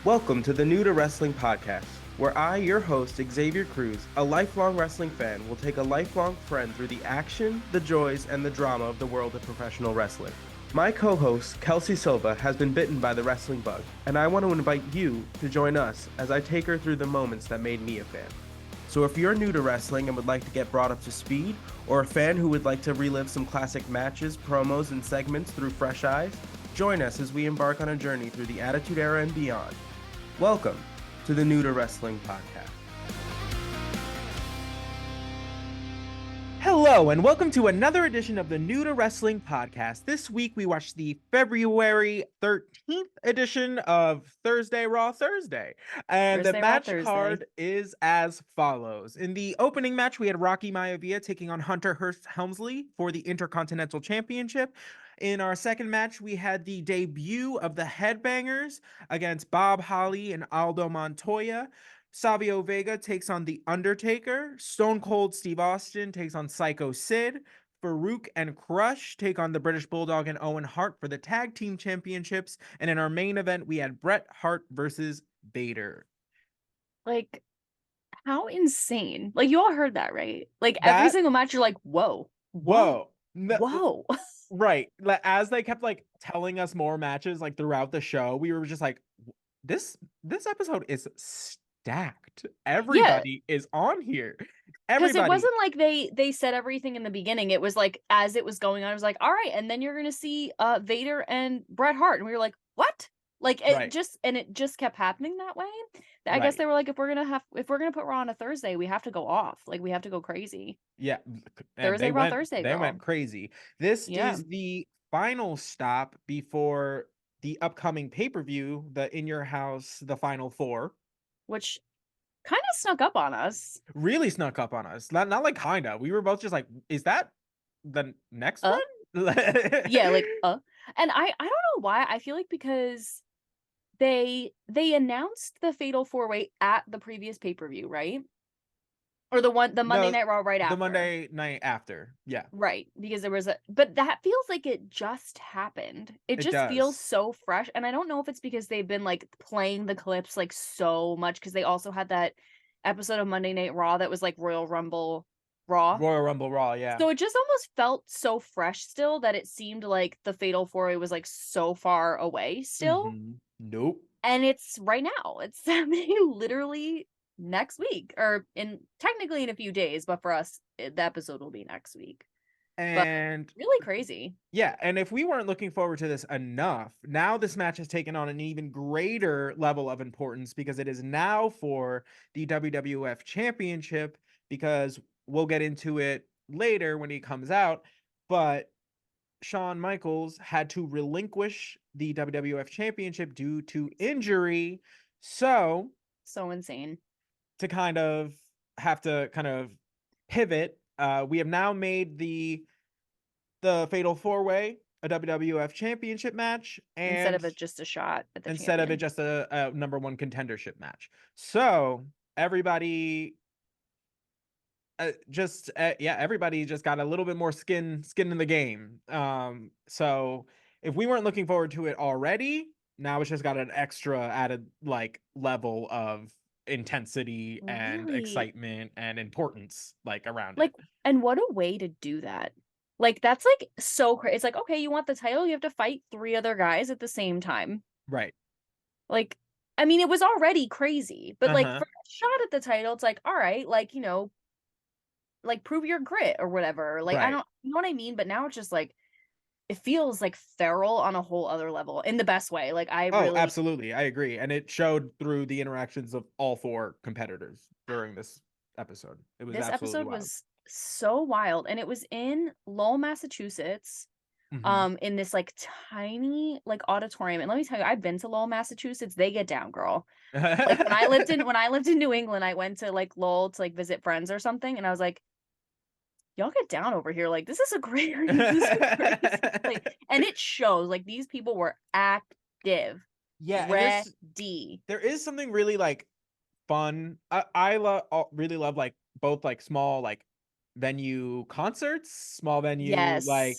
Welcome to the New to Wrestling podcast, where I, your host, Xavier Cruz, a lifelong wrestling fan, will take a lifelong friend through the action, the joys, and the drama of the world of professional wrestling. My co-host, Kelsey Silva, has been bitten by the wrestling bug, and I want to invite you to join us as I take her through the moments that made me a fan. So if you're new to wrestling and would like to get brought up to speed, or a fan who would like to relive some classic matches, promos, and segments through fresh eyes, join us as we embark on a journey through the Attitude Era and beyond. Welcome to the New to Wrestling podcast. Hello, and welcome to another edition of the New to Wrestling podcast. This week, we watched the February 13th edition of Thursday Raw Thursday. And Thursday, the Raw match Thursday. card is as follows. In the opening match, we had Rocky Maivia taking on Hunter Hearst Helmsley for the Intercontinental Championship. In our second match, we had the debut of the Headbangers against Bob Holly and Aldo Montoya. Savio Vega takes on The Undertaker. Stone Cold Steve Austin takes on Psycho Sid. Farouk and Crush take on the British Bulldog and Owen Hart for the Tag Team Championships. And in our main event, we had Bret Hart versus Vader. Like, how insane. Like, you all heard that, right? Like, every single match, you're like, whoa. Whoa. Whoa. Right. As they kept like telling us more matches like throughout the show, we were just like, this episode is stacked. Everybody is on here. Because it wasn't like they said everything in the beginning. It was like, as it was going on, I was like, all right, and then you're gonna see Vader and Bret Hart. And we were like, what? Like it just kept happening that way. I guess they were like, if we're gonna put Raw on a Thursday, we have to go off. Like, we have to go crazy. Yeah. Thursday, Raw Thursday. They went crazy. This is the final stop before the upcoming pay-per-view, the In Your House, the Final Four. Which kind of snuck up on us. Really snuck up on us. Not like kinda. We were both just like, is that the next one? Yeah, like and I don't know why. I feel like because they announced the Fatal 4-Way at the previous pay-per-view, right? Or the Monday Night Raw right after. The Monday night after. Yeah. Right, because there was but that feels like it just happened. It just feels so fresh, and I don't know if it's because they've been like playing the clips like so much, because they also had that episode of Monday Night Raw that was like Royal Rumble Raw. Yeah. So it just almost felt so fresh still that it seemed like the Fatal 4-Way was like so far away still. Mm-hmm. Nope. And it's right now. It's happening literally next week, or technically in a few days, but for us, the episode will be next week. And but really crazy. Yeah, and if we weren't looking forward to this enough, now this match has taken on an even greater level of importance, because it is now for the WWF Championship, because we'll get into it later when he comes out, but Shawn Michaels had to relinquish the WWF Championship due to injury. So insane. To kind of have to pivot, we have now made the Fatal 4-Way a WWF Championship match, and instead of it just a shot at the instead of it just a number one contendership match. So everybody everybody just got a little bit more skin in the game. So if we weren't looking forward to it already, now it's just got an extra added like level of intensity and excitement and importance like around it. And what a way to do that. Like, that's like so crazy. It's like, okay, you want the title, you have to fight 3 other guys at the same time. Right. Like, I mean, it was already crazy, but like for a shot at the title, it's like, all right, like, you know, like prove your grit or whatever. Like, I don't, you know what I mean? But now it's just like, it feels like feral on a whole other level in the best way. Like, absolutely. I agree. And it showed through the interactions of all 4 competitors during this episode. This episode was so wild. And it was in Lowell, Massachusetts, in this like tiny like auditorium. And let me tell you, I've been to Lowell, Massachusetts. They get down, girl. Like when I lived in New England, I went to like Lowell to like visit friends or something. And I was like, y'all get down over here. Like, this is a great like, and it shows like these people were active. Yeah. Ready. There is something really like fun. I really love like both like small like venue concerts, small venue like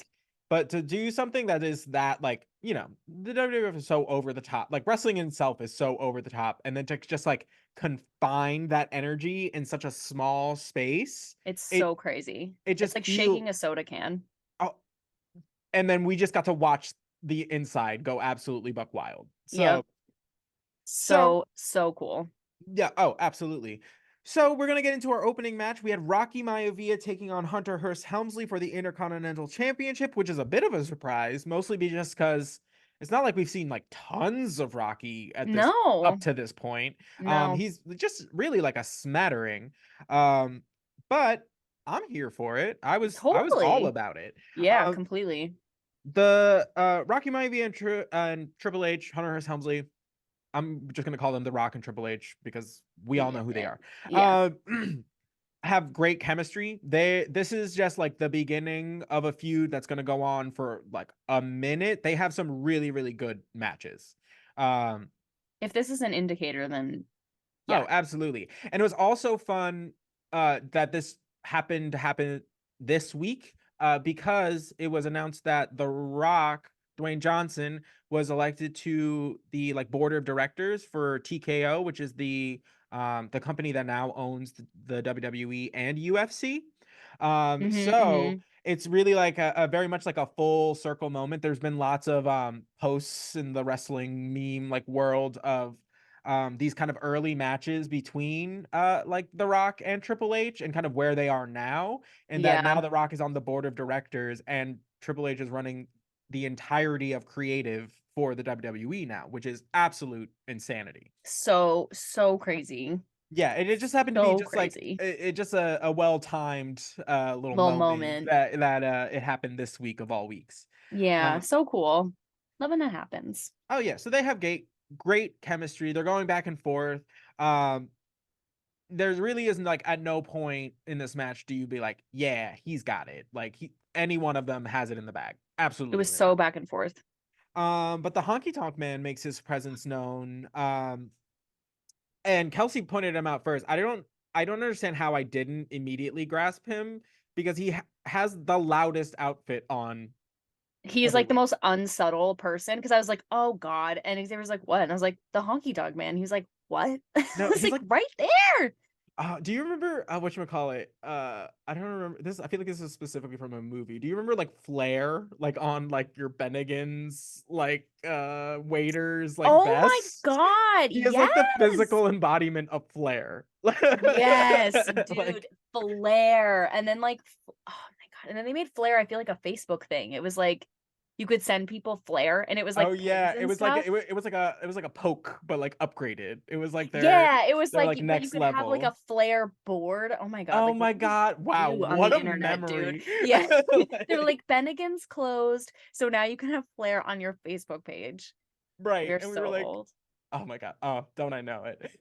But to do something that is that, like, you know, the WWF is so over the top, like wrestling itself is so over the top, and then to just like confine that energy in such a small space, It's it so crazy. it It's just like feel shaking a soda can. oh, and then we just got to watch the inside go absolutely buck wild. Yep. So So cool. yeah, oh, absolutely. So we're gonna get into our opening match. We had Rocky Maivia taking on Hunter Hearst Helmsley for the Intercontinental Championship, which is a bit of a surprise, mostly just because it's not like we've seen like tons of Rocky at this up No. to this point. No. He's just really like a smattering. Um, but I'm here for it. I was all Totally. about it. Yeah, Um, completely. the Rocky Maivia and Triple H, Hunter Hearst Helmsley, I'm just gonna call them The Rock and Triple H because we all know who they are. Yeah. Have great chemistry. This is just like the beginning of a feud that's gonna go on for like a minute. They have some really, really good matches. Um, If this is an indicator, then yeah. oh, absolutely. And it was also fun that this happened to happen this week because it was announced that The Rock, Dwayne Johnson, was elected to the like board of directors for TKO, which is the company that now owns the WWE and UFC. So Mhm. it's really like a very much like a full circle moment. There's been lots of posts in the wrestling meme like world of these kind of early matches between like The Rock and Triple H and kind of where they are now, and that Yeah. now The Rock is on the board of directors and Triple H is running the entirety of creative for the WWE now, which is absolute insanity. So crazy. Yeah, and it just happened to be So just like crazy. it just a well-timed little Little moment moment. that it happened this week of all weeks. Yeah, Um, so cool. Love when that happens. oh yeah, so they have great chemistry. They're going back and forth. Um, there really isn't like at no point in this match do you be like, yeah, he's got it. Like any one of them has it in the bag. It was Absolutely so not. back and forth. But the Honky Tonk Man makes his presence known. And Kelsey pointed him out first. I don't understand how I didn't immediately grasp him because he has the loudest outfit on He's like the everywhere. most unsubtle person because I was like, oh God. And Xavier was like, what? And I was like, the honky dog man. He was like, what? I No, was he's like, like, right there. do you remember whatchamacallit? I don't remember this. I feel like this is specifically from a movie. Do you remember like Flair, like on like your Bennigan's like waiters like Oh my vest? God. He is like the Yes. physical embodiment of Flair. Yes, Like, dude. Flair. And then like, oh my God. And then they made Flair, I feel like a Facebook thing. It was like you could send people Flair and it was oh like pigs yeah, and stuff. it was like a poke, but like upgraded. It was like Yeah, it was they're like, like but you next could have like level. a Flair board. Oh my God. Oh Like, what my did we god! Wow, do on the what a internet, dude? memory! Yeah. They're Like, like, Bennigan's closed. So now you can have Flair on your Facebook page. right, We're and we were so like, old. oh my god! Oh, don't I know it?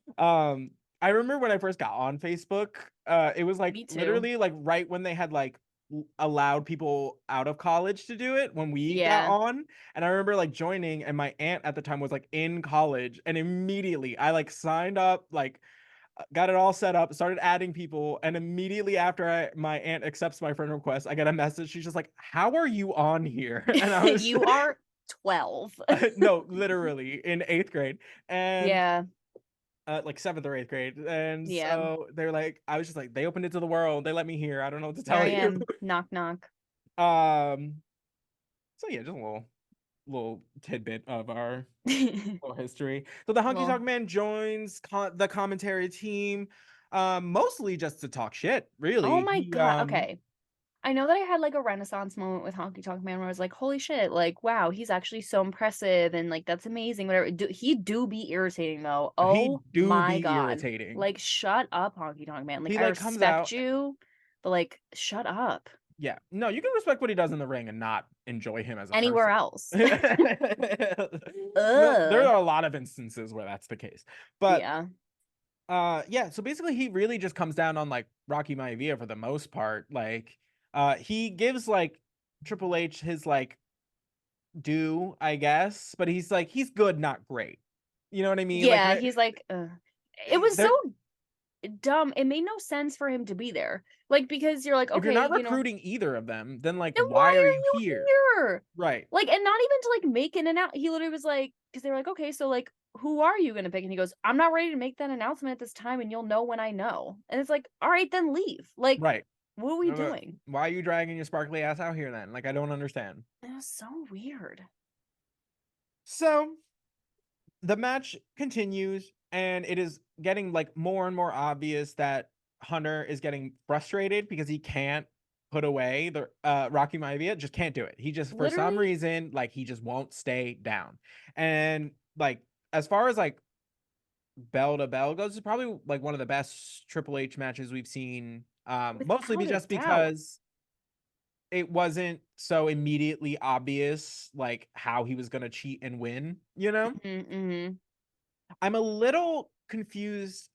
I remember when I first got on Facebook. It was like Me too. literally like right when they had like allowed people out of college to do it when we got Yeah. on, and I remember like joining, and my aunt at the time was like in college, and immediately I like signed up like got it all set up, started adding people, and immediately after my aunt accepts my friend request, I get a message. She's just like, "How are you on here?" And I was You are 12. no, literally in eighth grade, and Yeah. like seventh or eighth grade, and Yeah. so they're like, I was just like, they opened it to the world, they let me here. I don't know what to Here tell I you. am. Knock, knock. um, so yeah, just a little tidbit of our little history. So the Hunky Well, Talk Man joins the commentary team, mostly just to talk shit. oh Really, my he God. Okay. I know that I had like a renaissance moment with Honky Tonk Man where I was like, holy shit, like, wow, he's actually so impressive and like that's amazing. Whatever. He do be irritating though. he Oh do my be God. irritating. Like, shut up, Honky Tonk Man. Like, He I like comes respect out. you, but like, shut up. Yeah, no, you can respect what he does in the ring and not enjoy him as a Anywhere person. else. There Ugh. are a lot of instances where that's the case, but Yeah. yeah, so basically he really just comes down on like Rocky Maivia for the most part. Like he gives like Triple H his like due, I guess, but he's like he's good, not great. You know what I mean? Like Yeah. He's like, it was so there dumb. It made no sense for him to be there. Like, because you're like, okay, If you're not you know, recruiting either of them, then like, then why why are are you you here? here? Right. Like, and not even to like make an announcement. He literally was like, because they were like, okay, so like, who are you gonna pick? And he goes, I'm not ready to make that announcement at this time, and you'll know when I know. And it's like, all right, then leave. Like, Right. what are we doing? Why are you dragging your sparkly ass out here then? Like, I don't understand. It was so weird. So the match continues, and it is getting like more and more obvious that Hunter is getting frustrated because he can't put away the Rocky Maivia, just can't do it. He just, for some Literally, reason, like, he just won't stay down. And like, as far as like bell to bell goes, it's probably like one of the best Triple H matches we've seen. Mostly without a just doubt. because it wasn't so immediately obvious like how he was gonna cheat and win, you know? Mm-hmm. I'm a little confused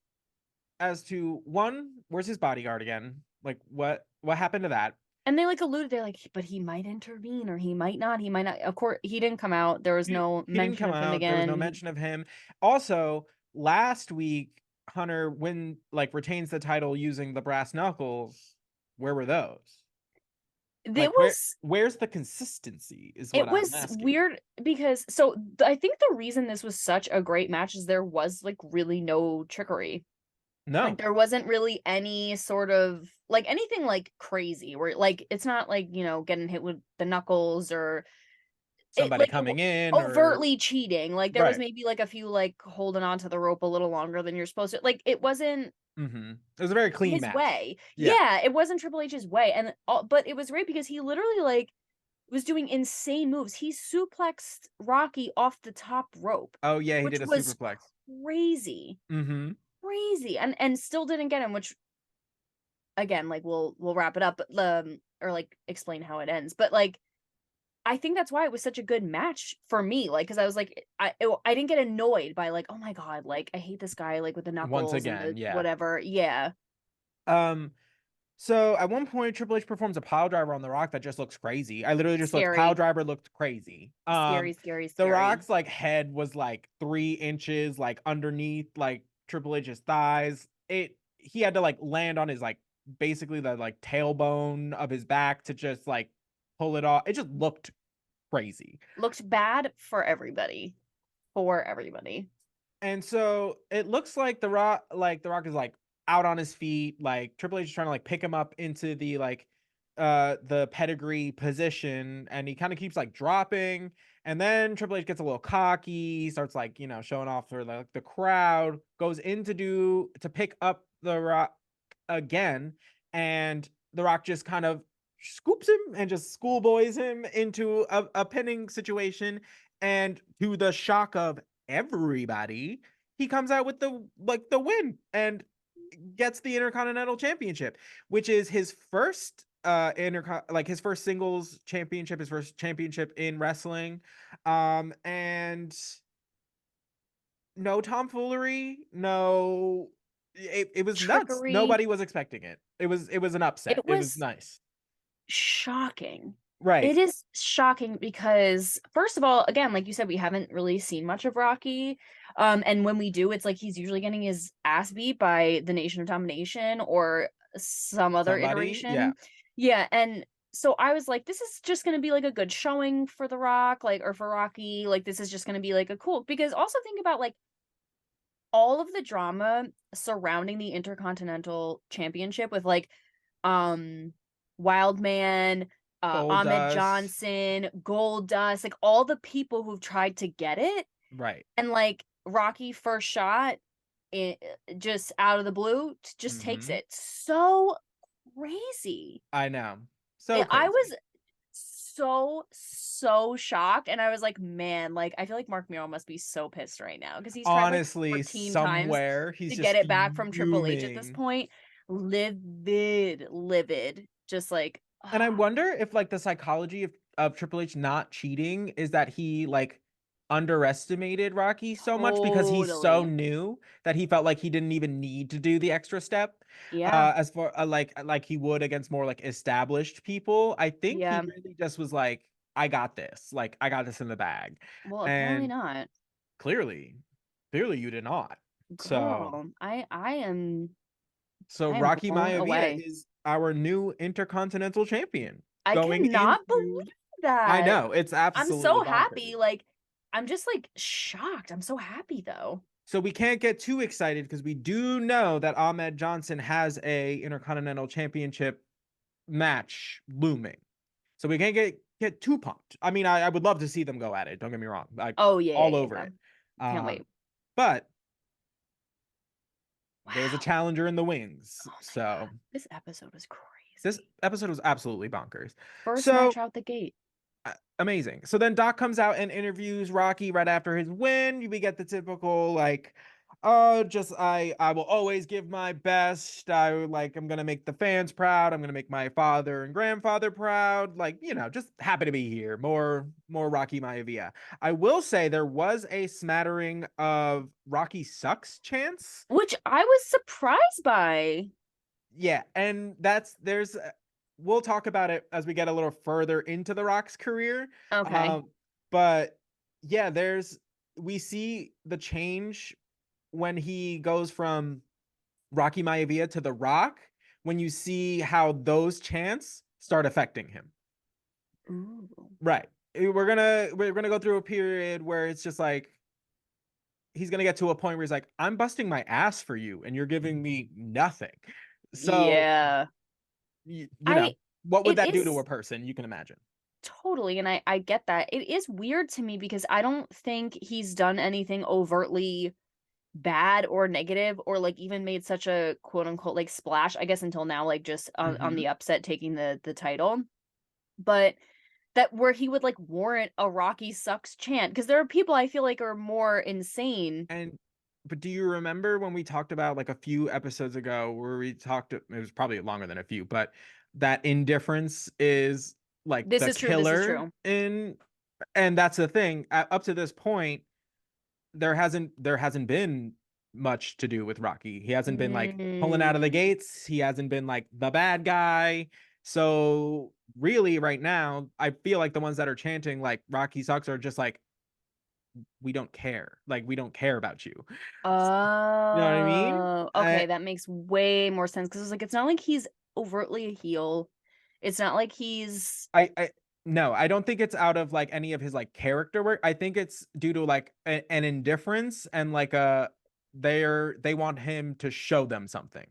as to, one, where's his bodyguard again? Like, what happened to that? And they like alluded, they're like, but he might intervene or he might not. He might not. Of course, he didn't come out. There was no He didn't mention come of him out. There was no again. mention of him. Also, last week, Hunter retains the title using the brass knuckles. Where were those? It was where's the consistency is what it I'm was asking. weird because I think the reason this was such a great match is there was like really no trickery. No. Like there wasn't really any sort of like anything like crazy where like it's not like, you know, getting hit with the knuckles or it Somebody like coming in overtly cheating. Like there was Right. maybe like a few like holding on to the rope a little longer than you're supposed to. Like it wasn't It was a very clean his match. way. Yeah, it wasn't Triple H's way. And but it was great because he literally like was doing insane moves. He suplexed Rocky off the top rope. Oh yeah, he Which did a was superplex. crazy. Crazy. And still didn't get him, which again, like we'll wrap it up, but or like explain how it ends. But like I think that's why it was such a good match for me. Like, because I was like, I didn't get annoyed by like, oh my god, like I hate this guy, like with the Once knuckles and again, the yeah. whatever. Yeah. So at one point, Triple H performs a pile driver on The Rock that just looks crazy. I literally just looked, Scary. pile driver looked crazy. Scary. The Rock's like head was like 3 inches like underneath like Triple H's thighs. He had to like land on his like basically the like tailbone of his back to just like pull it off. It just looked crazy. Looked bad for everybody. For everybody. And so it looks like the Rock is like out on his feet, like Triple H is trying to like pick him up into the like the pedigree position, and he kind of keeps like dropping, and then Triple H gets a little cocky, starts like, you know, showing off for like the crowd, goes in to pick up the Rock again, and the Rock just kind of scoops him and just schoolboys him into a pinning situation, and to the shock of everybody, he comes out with the win and gets the Intercontinental Championship, which is his first his first singles championship, his first championship in wrestling. And no tomfoolery, no, it was nuts. Trickery. Nobody was expecting it. It was an upset. It was nice. Shocking. Right. It is shocking because first of all, again, like you said, we haven't really seen much of Rocky. And when we do, it's like he's usually getting his ass beat by the Nation of Domination or some other iteration. Yeah. Yeah, and so I was like, this is just gonna be like a good showing for The Rock, like, or for Rocky. Like, this is just gonna be like a cool, because also think about like all of the drama surrounding the Intercontinental Championship with like Wildman, Ahmed Goldust. Johnson, Goldust, like all the people who've tried to get it. Right. And like Rocky first shot just out of the blue just takes it. So crazy. I know. So I crazy. was so shocked, and I was like, man, like I feel like Mark Miro must be so pissed right now because he's tried honestly like 14 somewhere times he's to just get it back from Triple H at this fuming. point. Livid, just like. And I wonder if like the psychology of Triple H not cheating is that he like underestimated Rocky so much because he's so new that he felt like he didn't even need to do the extra step. Yeah. As far like he would against more like established people. I think he Yeah. really just was like, I got this. Like, I got this in the bag. Well, apparently not. Clearly you did not. Girl, I am So I am Rocky blown Maivia away. is our new Intercontinental Champion. I Going cannot into, believe that. I know, it's I'm absolutely so bonkers. happy. Like, I'm just like shocked. I'm so happy though. So we can't get too excited because we do know that Ahmed Johnson has a Intercontinental Championship match looming. So we can't get too pumped. I mean, I would love to see them go at it. Don't get me wrong. Oh yeah, all yeah, over yeah. it. Can't wait. But Wow. there's a challenger in the wings. Oh my So God. This episode was crazy. this episode was absolutely bonkers. First So match out the gate. amazing. So then Doc comes out and interviews Rocky right after his win. We get the typical like, just I will always give my best. I'm gonna make the fans proud. I'm gonna make my father and grandfather proud. Like, just happy to be here. More Rocky Maivia. I will say there was a smattering of Rocky sucks chants, Which I was surprised by. yeah, and there's we'll talk about it as we get a little further into The Rock's career. Okay. But yeah, we see the change when he goes from Rocky Maivia to The Rock, when you see how those chants start affecting him. Ooh. Right. We're gonna go through a period where it's just like he's gonna get to a point where he's like, I'm busting my ass for you, and you're giving me nothing. So Yeah. you know, what would it that do to is- a person? You can imagine. Totally, and I get that. It is weird to me because I don't think he's done anything overtly bad or negative or like even made such a quote unquote like splash, I guess, until now, like just on the upset taking the title. But that where he would like warrant a Rocky sucks chant, because there are people I feel like are more insane. But do you remember when we talked about like a few episodes ago where it was probably longer than a few, but that indifference is like This the is true. This is killer true. and that's the thing. Up to this point, there hasn't been much to do with Rocky. He hasn't been like pulling out of the gates. He hasn't been like the bad guy. So really right now, I feel like the ones that are chanting like Rocky sucks are just like, we don't care. Like, we don't care about you. Oh, You know what I mean? okay, that makes way more sense because it's like it's not like he's overtly a heel. It's not like he's No, I don't think it's out of like any of his like character work. I think it's due to like an indifference and like they want him to show them something.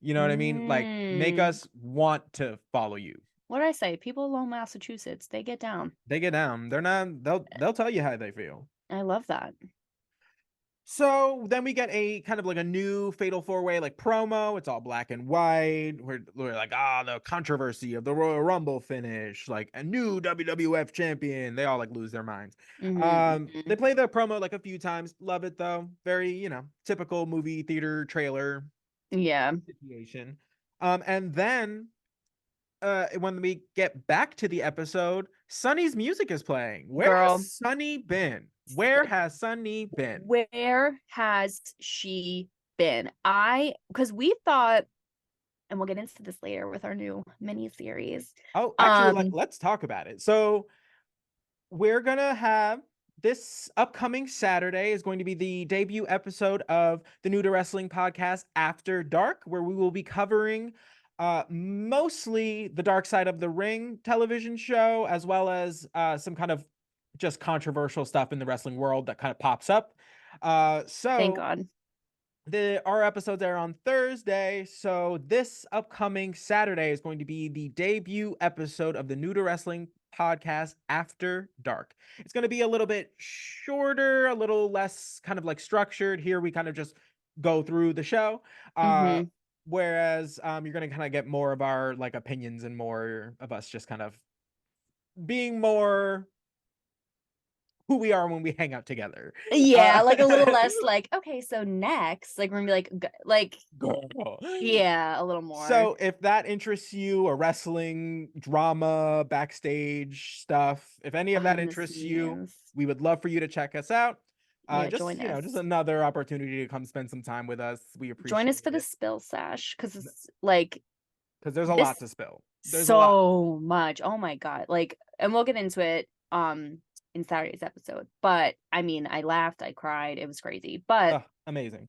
You know what I mean? Like make us want to follow you. What did I say? People alone Massachusetts, they get down. They get down. They're not. They'll tell you how they feel. I love that. So then we get a kind of like a new Fatal 4-Way like promo. It's all black and white. We're like, the controversy of the Royal Rumble finish, like a new WWF champion. They all like lose their minds. They play the promo like a few times. Love it though. Very, typical movie theater trailer. Yeah. Situation. And then when we get back to the episode, Sunny's music is playing. Where has Sunny been? Where has Sunny been? Where has she been? Because we thought, and we'll get into this later with our new mini series. Oh, actually, let's talk about it. So we're gonna have this upcoming Saturday is going to be the debut episode of the New to Wrestling podcast After Dark, where we will be covering mostly the Dark Side of the Ring television show, as well as some kind of just controversial stuff in the wrestling world that kind of pops up. So thank God. Our episodes are on Thursday, so this upcoming Saturday is going to be the debut episode of the New to Wrestling podcast After Dark. It's going to be a little bit shorter, a little less kind of like structured. Here we kind of just go through the show. Whereas you're going to kind of get more of our like opinions and more of us just kind of being more who we are when we hang out together. Yeah, like a little less like, okay, so next, like we're gonna be like girl. Yeah, a little more. So if that interests you, or wrestling, drama, backstage stuff, if any of that interests you, we would love for you to check us out. Join us. Just another opportunity to come spend some time with us. We appreciate it. Join us for the spill sash, because it's like there's a lot to spill. There's so much. Oh my God. Like, and we'll get into it in Saturday's episode. But I mean, I laughed, I cried, it was crazy. But amazing.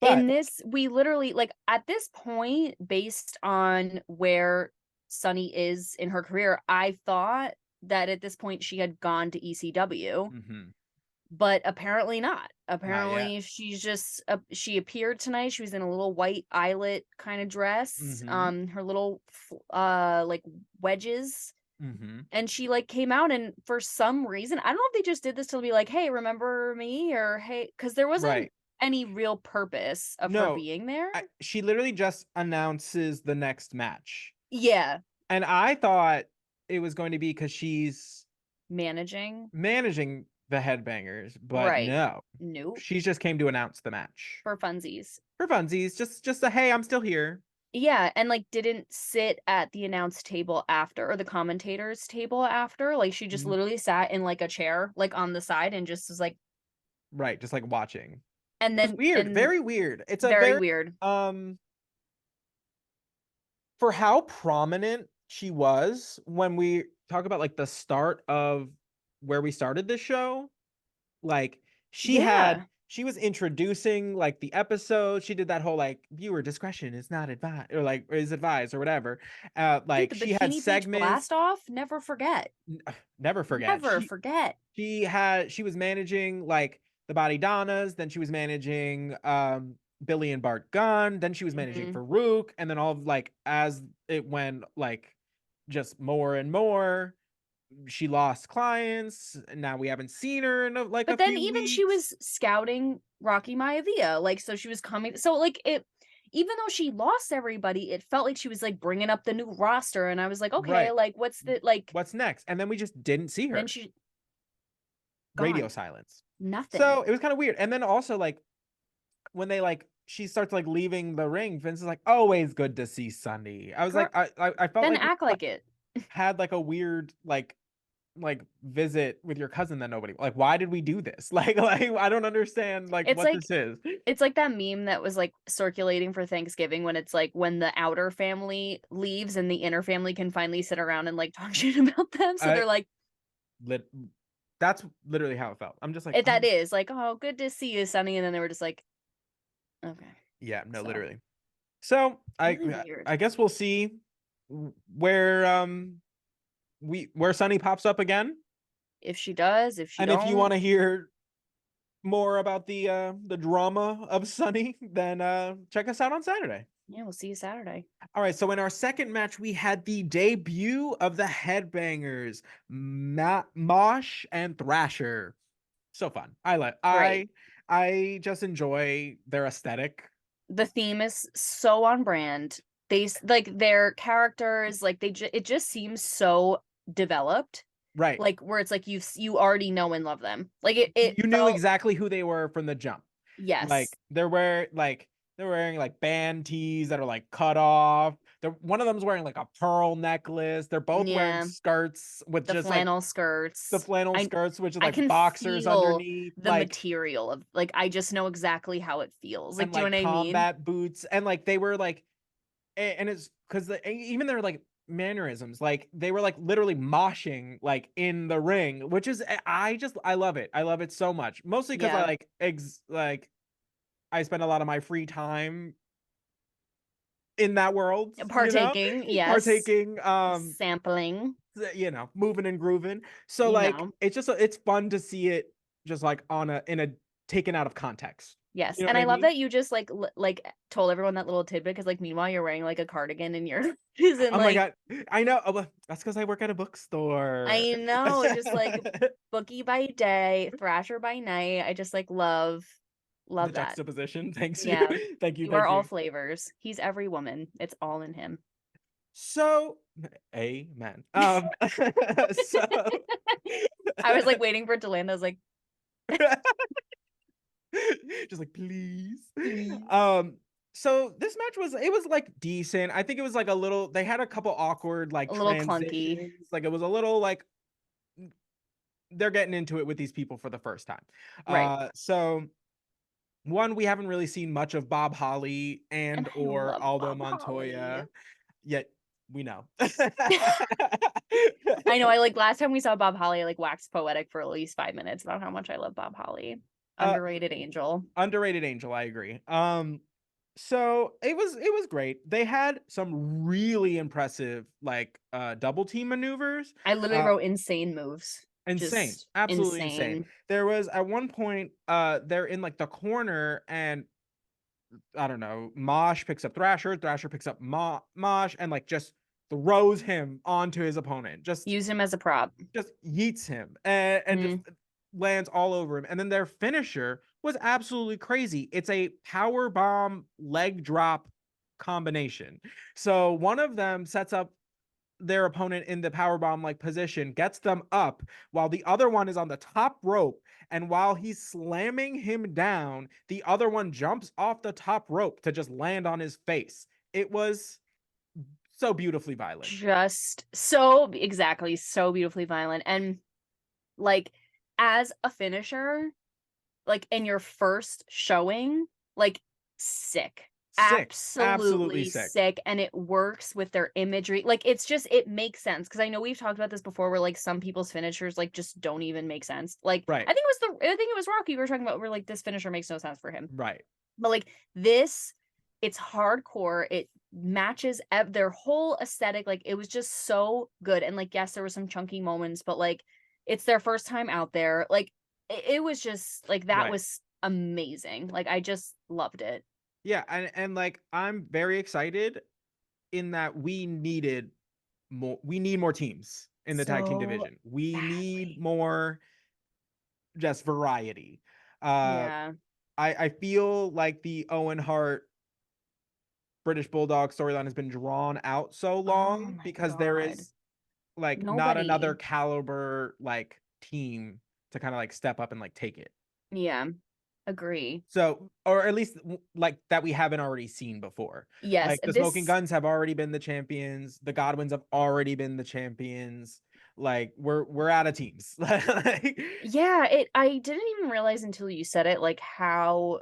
in this, we literally, like, at this point, based on where Sunny is in her career, I thought that at this point she had gone to ECW, but apparently not. Apparently she's just she appeared tonight. She was in a little white eyelet kind of dress, her little like wedges, and she like came out, and for some reason, I don't know if they just did this to be like, hey, remember me, or hey, because there wasn't any real purpose of her being there. She literally just announces the next match. Yeah. And I thought it was going to be because she's managing the Headbangers, but nope. She just came to announce the match for funsies. Just a hey, I'm still here. Yeah, and like didn't sit at the announce table after, or the commentators table after. Like she just literally sat in like a chair, like on the side, and just was like, just like watching. And then weird, very weird. It's very weird. For how prominent she was when we talk about like the start of where we started this show, like she was introducing like the episode. She did that whole like viewer discretion is not advised, or like is advised, or whatever. Like dude, she had segments. Blast off, never forget. Never forget. She was managing like the Body Donnas, then she was managing Billy and Bart Gunn, then she was managing Farouk, and then all of like as it went like just more and more, she lost clients, and now we haven't seen her in like but a then few even weeks. She was scouting Rocky Maivia, like, so she was coming, so like it, even though she lost everybody, it felt like she was like bringing up the new roster, and I was like, okay, like what's next? And then we just didn't see her. Then she radio silence, nothing. So it was kind of weird. And then also like when they like she starts like leaving the ring, Vince is like, always good to see Sunny. I was like, I felt then like act like it had like a weird like visit with your cousin that nobody like. Why did we do this? Like I don't understand like it's what like, this is. It's like that meme that was like circulating for Thanksgiving, when it's like when the outer family leaves and the inner family can finally sit around and like talk shit about them. So they're like, that's literally how it felt. I'm just like, that is like, oh, good to see you, Sunny. And then they were just like, okay. Yeah, no, literally. So really I guess we'll see where Sunny pops up again. If she does, if she and don't. If you want to hear more about the drama of Sunny, then check us out on Saturday. Yeah, we'll see you Saturday. All right, so in our second match, we had the debut of the Headbangers, Mosh and Thrasher. So fun. I just enjoy their aesthetic. The theme is so on brand. They like their characters, like it just seems so developed. Right. Like where it's like you already know and love them. Like it you knew exactly who they were from the jump. Yes. Like they're wearing like band tees that are like cut off. One of them's wearing like a pearl necklace. They're both wearing skirts with the just flannel like skirts. The flannel skirts, which is like boxers underneath. The material of like, I just know exactly how it feels. Like, do you know what I mean? Combat boots, and like they were like, and it's because even their like mannerisms, like they were like literally moshing like in the ring, which is I love it. I love it so much, mostly because I I spend a lot of my free time in that world, partaking, sampling, moving and grooving. So it's fun to see it just like in a taken out of context. Yes. You know, and I love that you just like told everyone that little tidbit, because like meanwhile you're wearing like a cardigan and you're oh my god, I know. That's because I work at a bookstore. I know. Just like bookie by day, Thrasher by night. I just like love the that juxtaposition. Thanks. Yeah. Thank you. You are all flavors. He's every woman. It's all in him. So amen. So I was like waiting for it to land. I was like just like please. So this match was like decent. I think it was like they had a couple awkward like a little clunky. Like it was a little like they're getting into it with these people for the first time. Right. So one, we haven't really seen much of Bob Holly or Aldo Montoya, Holly. Yet we know. I know. I like last time we saw Bob Holly, I like waxed poetic for at least 5 minutes about how much I love Bob Holly. Underrated angel. Underrated angel, I agree. So it was great. They had some really impressive like double team maneuvers. I literally wrote insane moves. Insane. Just Absolutely insane. insane. There was at one point they're in like the corner, and I don't know, Mosh picks up Thrasher picks up Mosh and like just throws him onto his opponent. Use him as a prop. Just yeets him and just lands all over him. And then their finisher was absolutely crazy. It's a power bomb leg drop combination. So one of them sets up their opponent in the power bomb like position, gets them up while the other one is on the top rope, and while he's slamming him down, the other one jumps off the top rope to just land on his face. It was so beautifully violent. Just so beautifully violent. And like as a finisher, like in your first showing, like sick. Absolutely sick. And it works with their imagery. Like it's just, it makes sense, because I know we've talked about this before where like some people's finishers like just don't even make sense. Like right. I think it was Rocky we were talking about, where like this finisher makes no sense for him. Right. But like this, it's hardcore. It matches their whole aesthetic. Like it was just so good. And like, yes, there were some chunky moments, but like it's their first time out there. Like it was just like, that was amazing. Like I just loved it. Yeah, and like I'm very excited in that we need more teams in the tag team division. We need more just variety. Yeah. I feel like the Owen Hart British Bulldog storyline has been drawn out so long because there is like not another caliber like team to kind of like step up and like take it. Yeah. Agree. So, or at least like that we haven't already seen before. Yes. Like the Smoking Guns have already been the champions. The Godwins have already been the champions. Like we're out of teams. Yeah, I didn't even realize until you said it, like how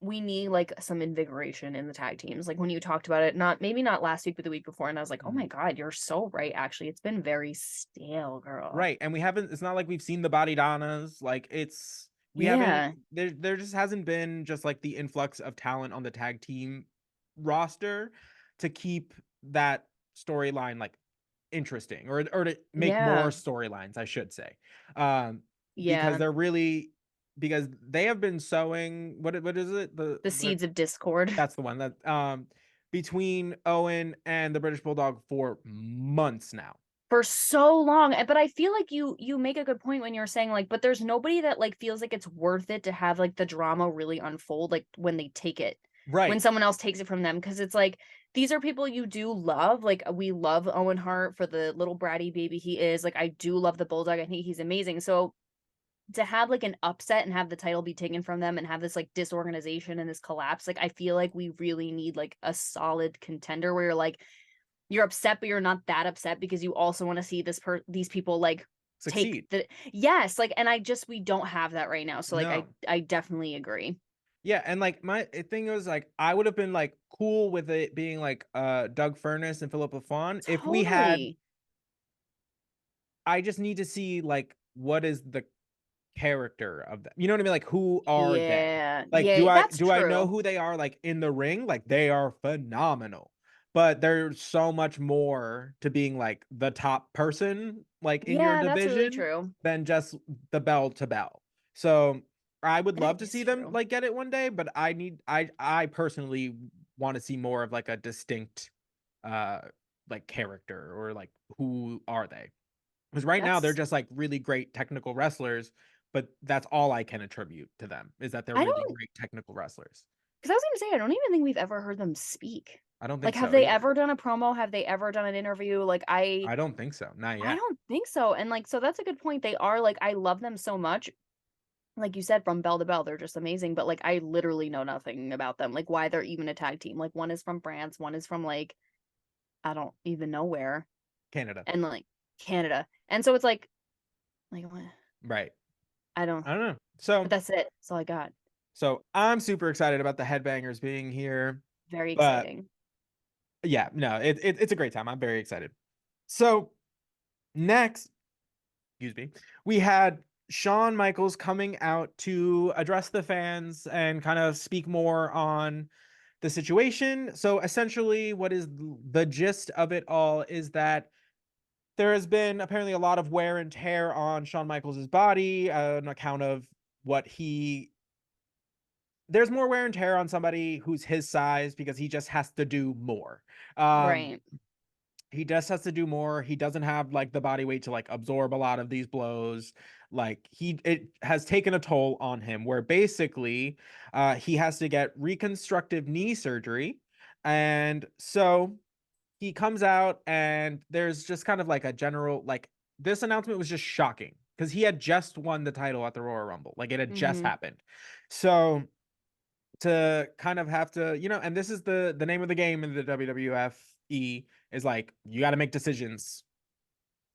we need like some invigoration in the tag teams. Like when you talked about it, maybe not last week, but the week before, and I was like, oh my God, you're so right. Actually, it's been very stale, girl. Right. And it's not like we've seen the Body Donnas. Like we haven't, there just hasn't been just like the influx of talent on the tag team roster to keep that storyline like interesting or to make more storylines, I should say. Because because they have been sowing what is it? The seeds of discord. That's the one that between Owen and the British Bulldog for months now. For so long. But I feel like you make a good point when you're saying like, but there's nobody that like feels like it's worth it to have like the drama really unfold like when they take it. Right. When someone else takes it from them, because it's like these are people you do love. Like we love Owen Hart for the little bratty baby he is. Like I do love the Bulldog. I think he's amazing. So to have like an upset and have the title be taken from them and have this like disorganization and this collapse, like I feel like we really need like a solid contender where you're like, you're upset, but you're not that upset because you also want to see these people like succeed. Like, and we don't have that right now. So like, I definitely agree. Yeah. And like my thing was like, I would have been like cool with it being like Doug Furness and Philip LaFawn if we had, I just need to see like, what is the character of them, you know what I mean? Like who are they? Like do I know who they are like in the ring? Like they are phenomenal, but there's so much more to being like the top person like in your division, that's really true, than just the bell to bell. So I would love to see them like get it one day, but I personally want to see more of like a distinct like character, or like who are they? Because right now they're just like really great technical wrestlers, but that's all I can attribute to them, is that they're really great technical wrestlers. Because I was gonna say, I don't even think we've ever heard them speak. I don't think like, so. Have they ever done a promo? Have they ever done an interview? Like I don't think so. Not yet. I don't think so. And like, so that's a good point. They are like, I love them so much. Like you said, from bell to bell, they're just amazing. But like, I literally know nothing about them. Like why they're even a tag team. Like one is from France, one is from like, I don't even know where. Canada. And like Canada. And so it's like what? Right. I don't know. So but that's it. That's all I got. So I'm super excited about the Headbangers being here. Very exciting. Yeah, no, it's a great time. I'm very excited. So next, excuse me, we had Shawn Michaels coming out to address the fans and kind of speak more on the situation. So essentially, what is the gist of it all is that there has been apparently a lot of wear and tear on Shawn Michaels' body on account of what he. There's more wear and tear on somebody who's his size because he just has to do more. Um, Right. he just has to do more. He doesn't have like the body weight to like absorb a lot of these blows. Like it has taken a toll on him where basically he has to get reconstructive knee surgery. And so he comes out and there's just kind of like a general, like, this announcement was just shocking because he had just won the title at the Royal Rumble. Like, it had just happened. So to kind of have to, and this is the name of the game in the WWFE is like, you got to make decisions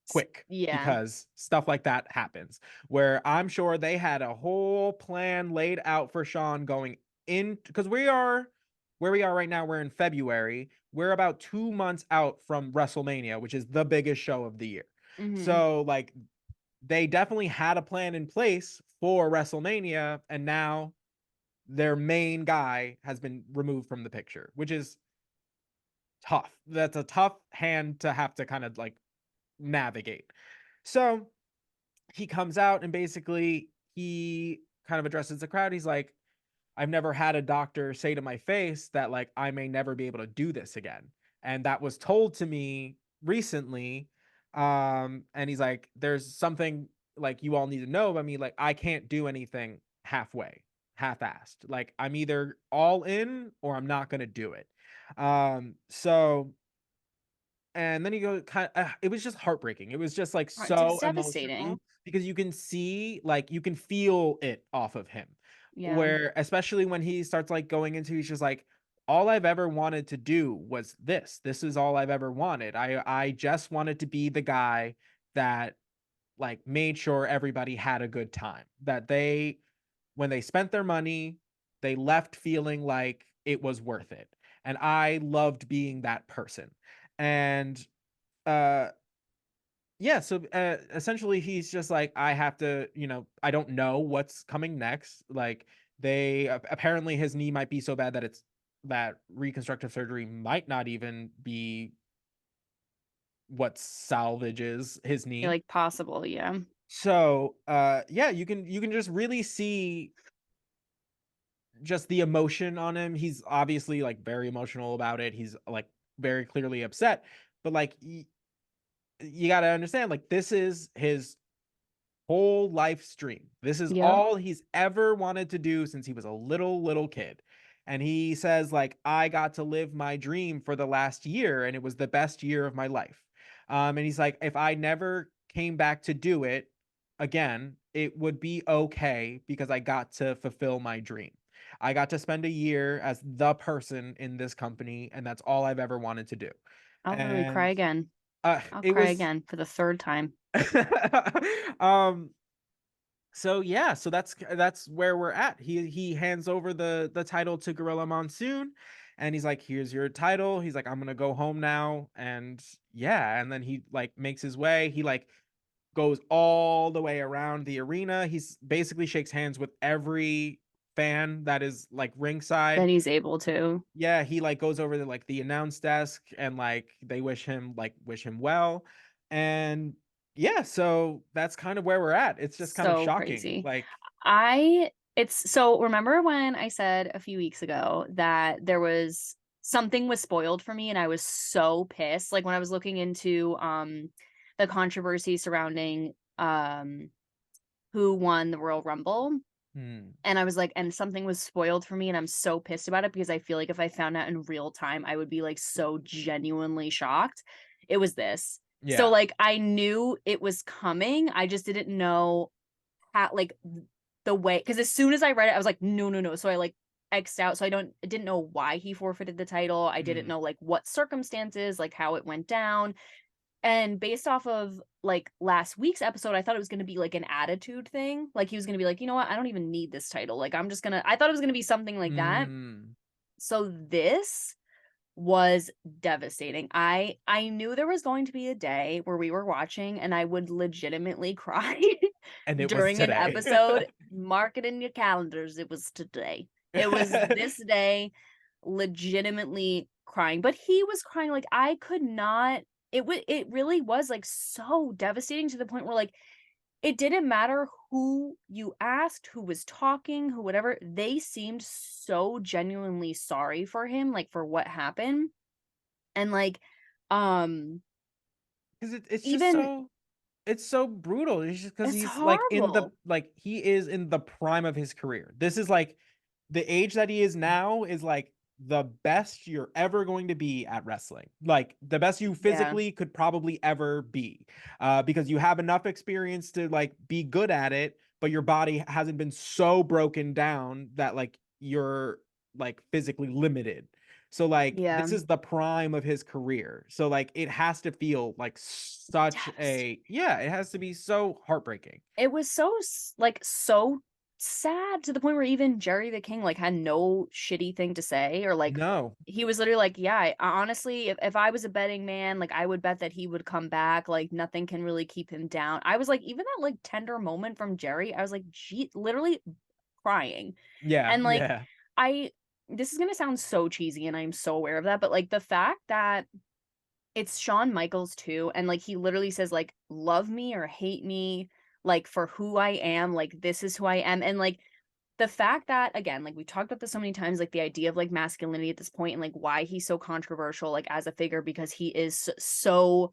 quick Yeah. because stuff like that happens, where I'm sure they had a whole plan laid out for Shawn going in, because where we are right now, we're in February. We're about 2 months out from WrestleMania, which is the biggest show of the year. So like, they definitely had a plan in place for WrestleMania, and now their main guy has been removed from the picture, which is tough. That's a tough hand to have to kind of like navigate. So he comes out and basically he kind of addresses the crowd. He's like, I've never had a doctor say to my face that like I may never be able to do this again. And that was told to me recently. And he's like, there's something like you all need to know about me. Like, I can't do anything halfway, half-assed. Like, I'm either all in or I'm not gonna do it. So and then you go it was just heartbreaking. It was just like so It's emotional devastating. because you can see, like, you can feel it off of him. Yeah. Where especially when he starts like going into, he's just like, all I've ever wanted to do was this. This is all I've ever wanted. I just wanted to be the guy that like made sure everybody had a good time. That they, when they spent their money, they left feeling like it was worth it. And I loved being that person. And uh yeah, so essentially he's just like, I have to, I don't know what's coming next. Like, they apparently his knee might be so bad that that reconstructive surgery might not even be what salvages his Yeah, knee. like possible, yeah. So yeah, you can just really see just the emotion on him. He's obviously like very emotional about it. He's like very clearly upset, but like you got to understand, like, this is his whole life stream. This is Yep. all he's ever wanted to do since he was a little kid. And he says like, I got to live my dream for the last year and it was the best year of my life. And he's like, if I never came back to do it again, it would be okay because I got to fulfill my dream. I got to spend a year as the person in this company, and that's all I've ever wanted to do. I'll literally cry And again. I'll it cry was again for the third time. um so yeah, so that's where we're at. He hands over the title to Gorilla Monsoon, and he's like, here's your title. He's like, I'm gonna go home now. And yeah, and then he like makes his way. He like goes all the way around the arena. He's basically shakes hands with every fan that is like ringside. That he's able to. Yeah, he like goes over to like the announce desk and like they wish him well. And yeah, so that's kind of where we're at. It's just kind of So shocking. crazy. Like, It's so, remember when I said a few weeks ago that there was something was spoiled for me and I was so pissed, like when I was looking into the controversy surrounding who won the Royal Rumble. And I was like, and something was spoiled for me, and I'm so pissed about it because I feel like if I found out in real time, I would be like so genuinely shocked. It was this. So yeah. like I knew it was coming. I just didn't know how, like, the way, because as soon as I read it, I was like, no, no, no. So I like X'd out. So I didn't know why he forfeited the title. I didn't know like what circumstances, like how it went down. And based off of like last week's episode, I thought it was going to be like an attitude thing. Like he was going to be like, you know what? I don't even need this title. Like I thought it was going to be something like that. So this was devastating. I knew there was going to be a day where we were watching and I would legitimately cry And it was during an today. episode. Mark it in your calendars. It was today. It was this day, legitimately crying. But he was crying like I could not. It really was like so devastating to the point where like it didn't matter who you asked, who was talking, who whatever. They seemed so genuinely sorry for him, like for what happened. And like, Because it's just even so it's so brutal. It's just because it's he's like horrible. he is in the prime of his career. This is like the age that he is now is like the best you're ever going to be at wrestling. Like the best you Yeah. physically could probably ever be. Because you have enough experience to like be good at it, but your body hasn't been so broken down that like you're like physically limited. So like Yeah. this is the prime of his career. So like it has to feel like such a it has to be so heartbreaking. It was so like so sad to the point where even Jerry the King like had no shitty thing to say or like No. he was literally like, yeah, honestly, if I was a betting man, like I would bet that he would come back. Like nothing can really keep him down. I was like, even that like tender moment from Jerry, I was like, gee, literally crying. Yeah, And like yeah. this is gonna sound so cheesy and I'm so aware of that, but like the fact that it's Shawn Michaels too, and like he literally says like love me or hate me, like for who I am, like this is who I am. And like the fact that again, like we talked about this so many times, like the idea of like masculinity at this point and like why he's so controversial, like as a figure, because he is so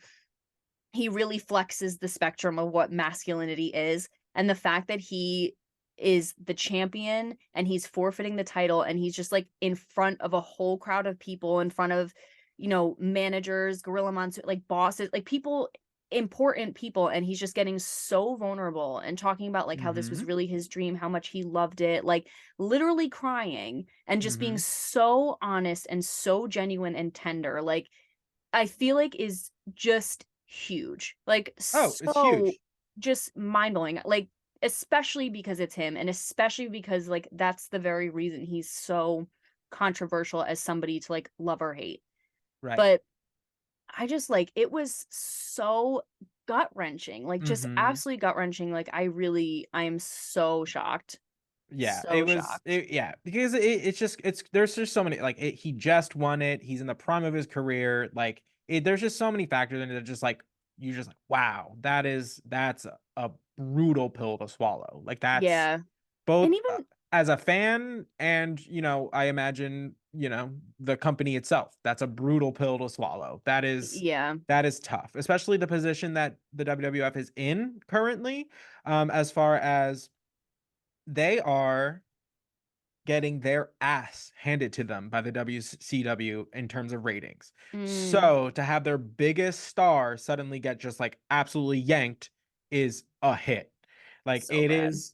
he really flexes the spectrum of what masculinity is. And the fact that he is the champion and he's forfeiting the title and he's just like in front of a whole crowd of people, in front of, you know, managers, Gorilla Monsoon, like bosses, like people, important people. And he's just getting so vulnerable and talking about like how this was Mm-hmm. really his dream, how much he loved it, like literally crying and just being Mm-hmm. so honest and so genuine and tender. Like, I feel like is just huge. Like Oh, it's so huge. just mind-blowing. Like especially because it's him and especially because like that's the very reason he's so controversial as somebody to like love or hate. Right. But I just like it was so gut-wrenching. Like just Mm-hmm. absolutely gut-wrenching. Like I'm so shocked. Yeah, So shocked. because it's just there's just so many like he just won it. He's in the prime of his career. Like there's just so many factors in it that just like you just like wow, that's a brutal pill to swallow. Like that's Yeah. both And even as a fan and I imagine the company itself. That's a brutal pill to swallow. yeah, That is tough, especially the position that the WWF is in currently, as far as they are getting their ass handed to them by the WCW in terms of ratings. mm, So to have their biggest star suddenly get just like absolutely yanked is a hit. Like so it bad. is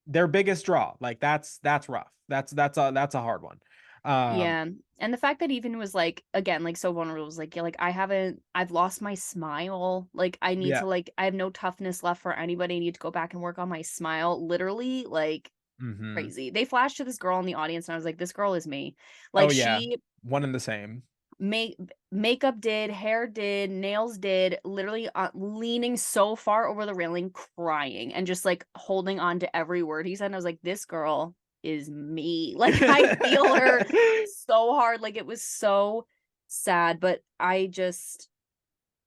their biggest draw. Like that's rough. That's a hard one. Um Yeah. And the fact that even was like, again, like so vulnerable was like, yeah, like I've lost my smile. Like I need yeah. to like, I have no toughness left for anybody. I need to go back and work on my smile. Literally, like Mhm. crazy. They flashed to this girl in the audience and I was like, this girl is me. Oh Like yeah. she One and the same. make makeup did, hair did, nails did, literally leaning so far over the railing, crying and just like holding on to every word he said. And I was like, this girl is me. Like I feel her so hard. Like it was so sad, but I just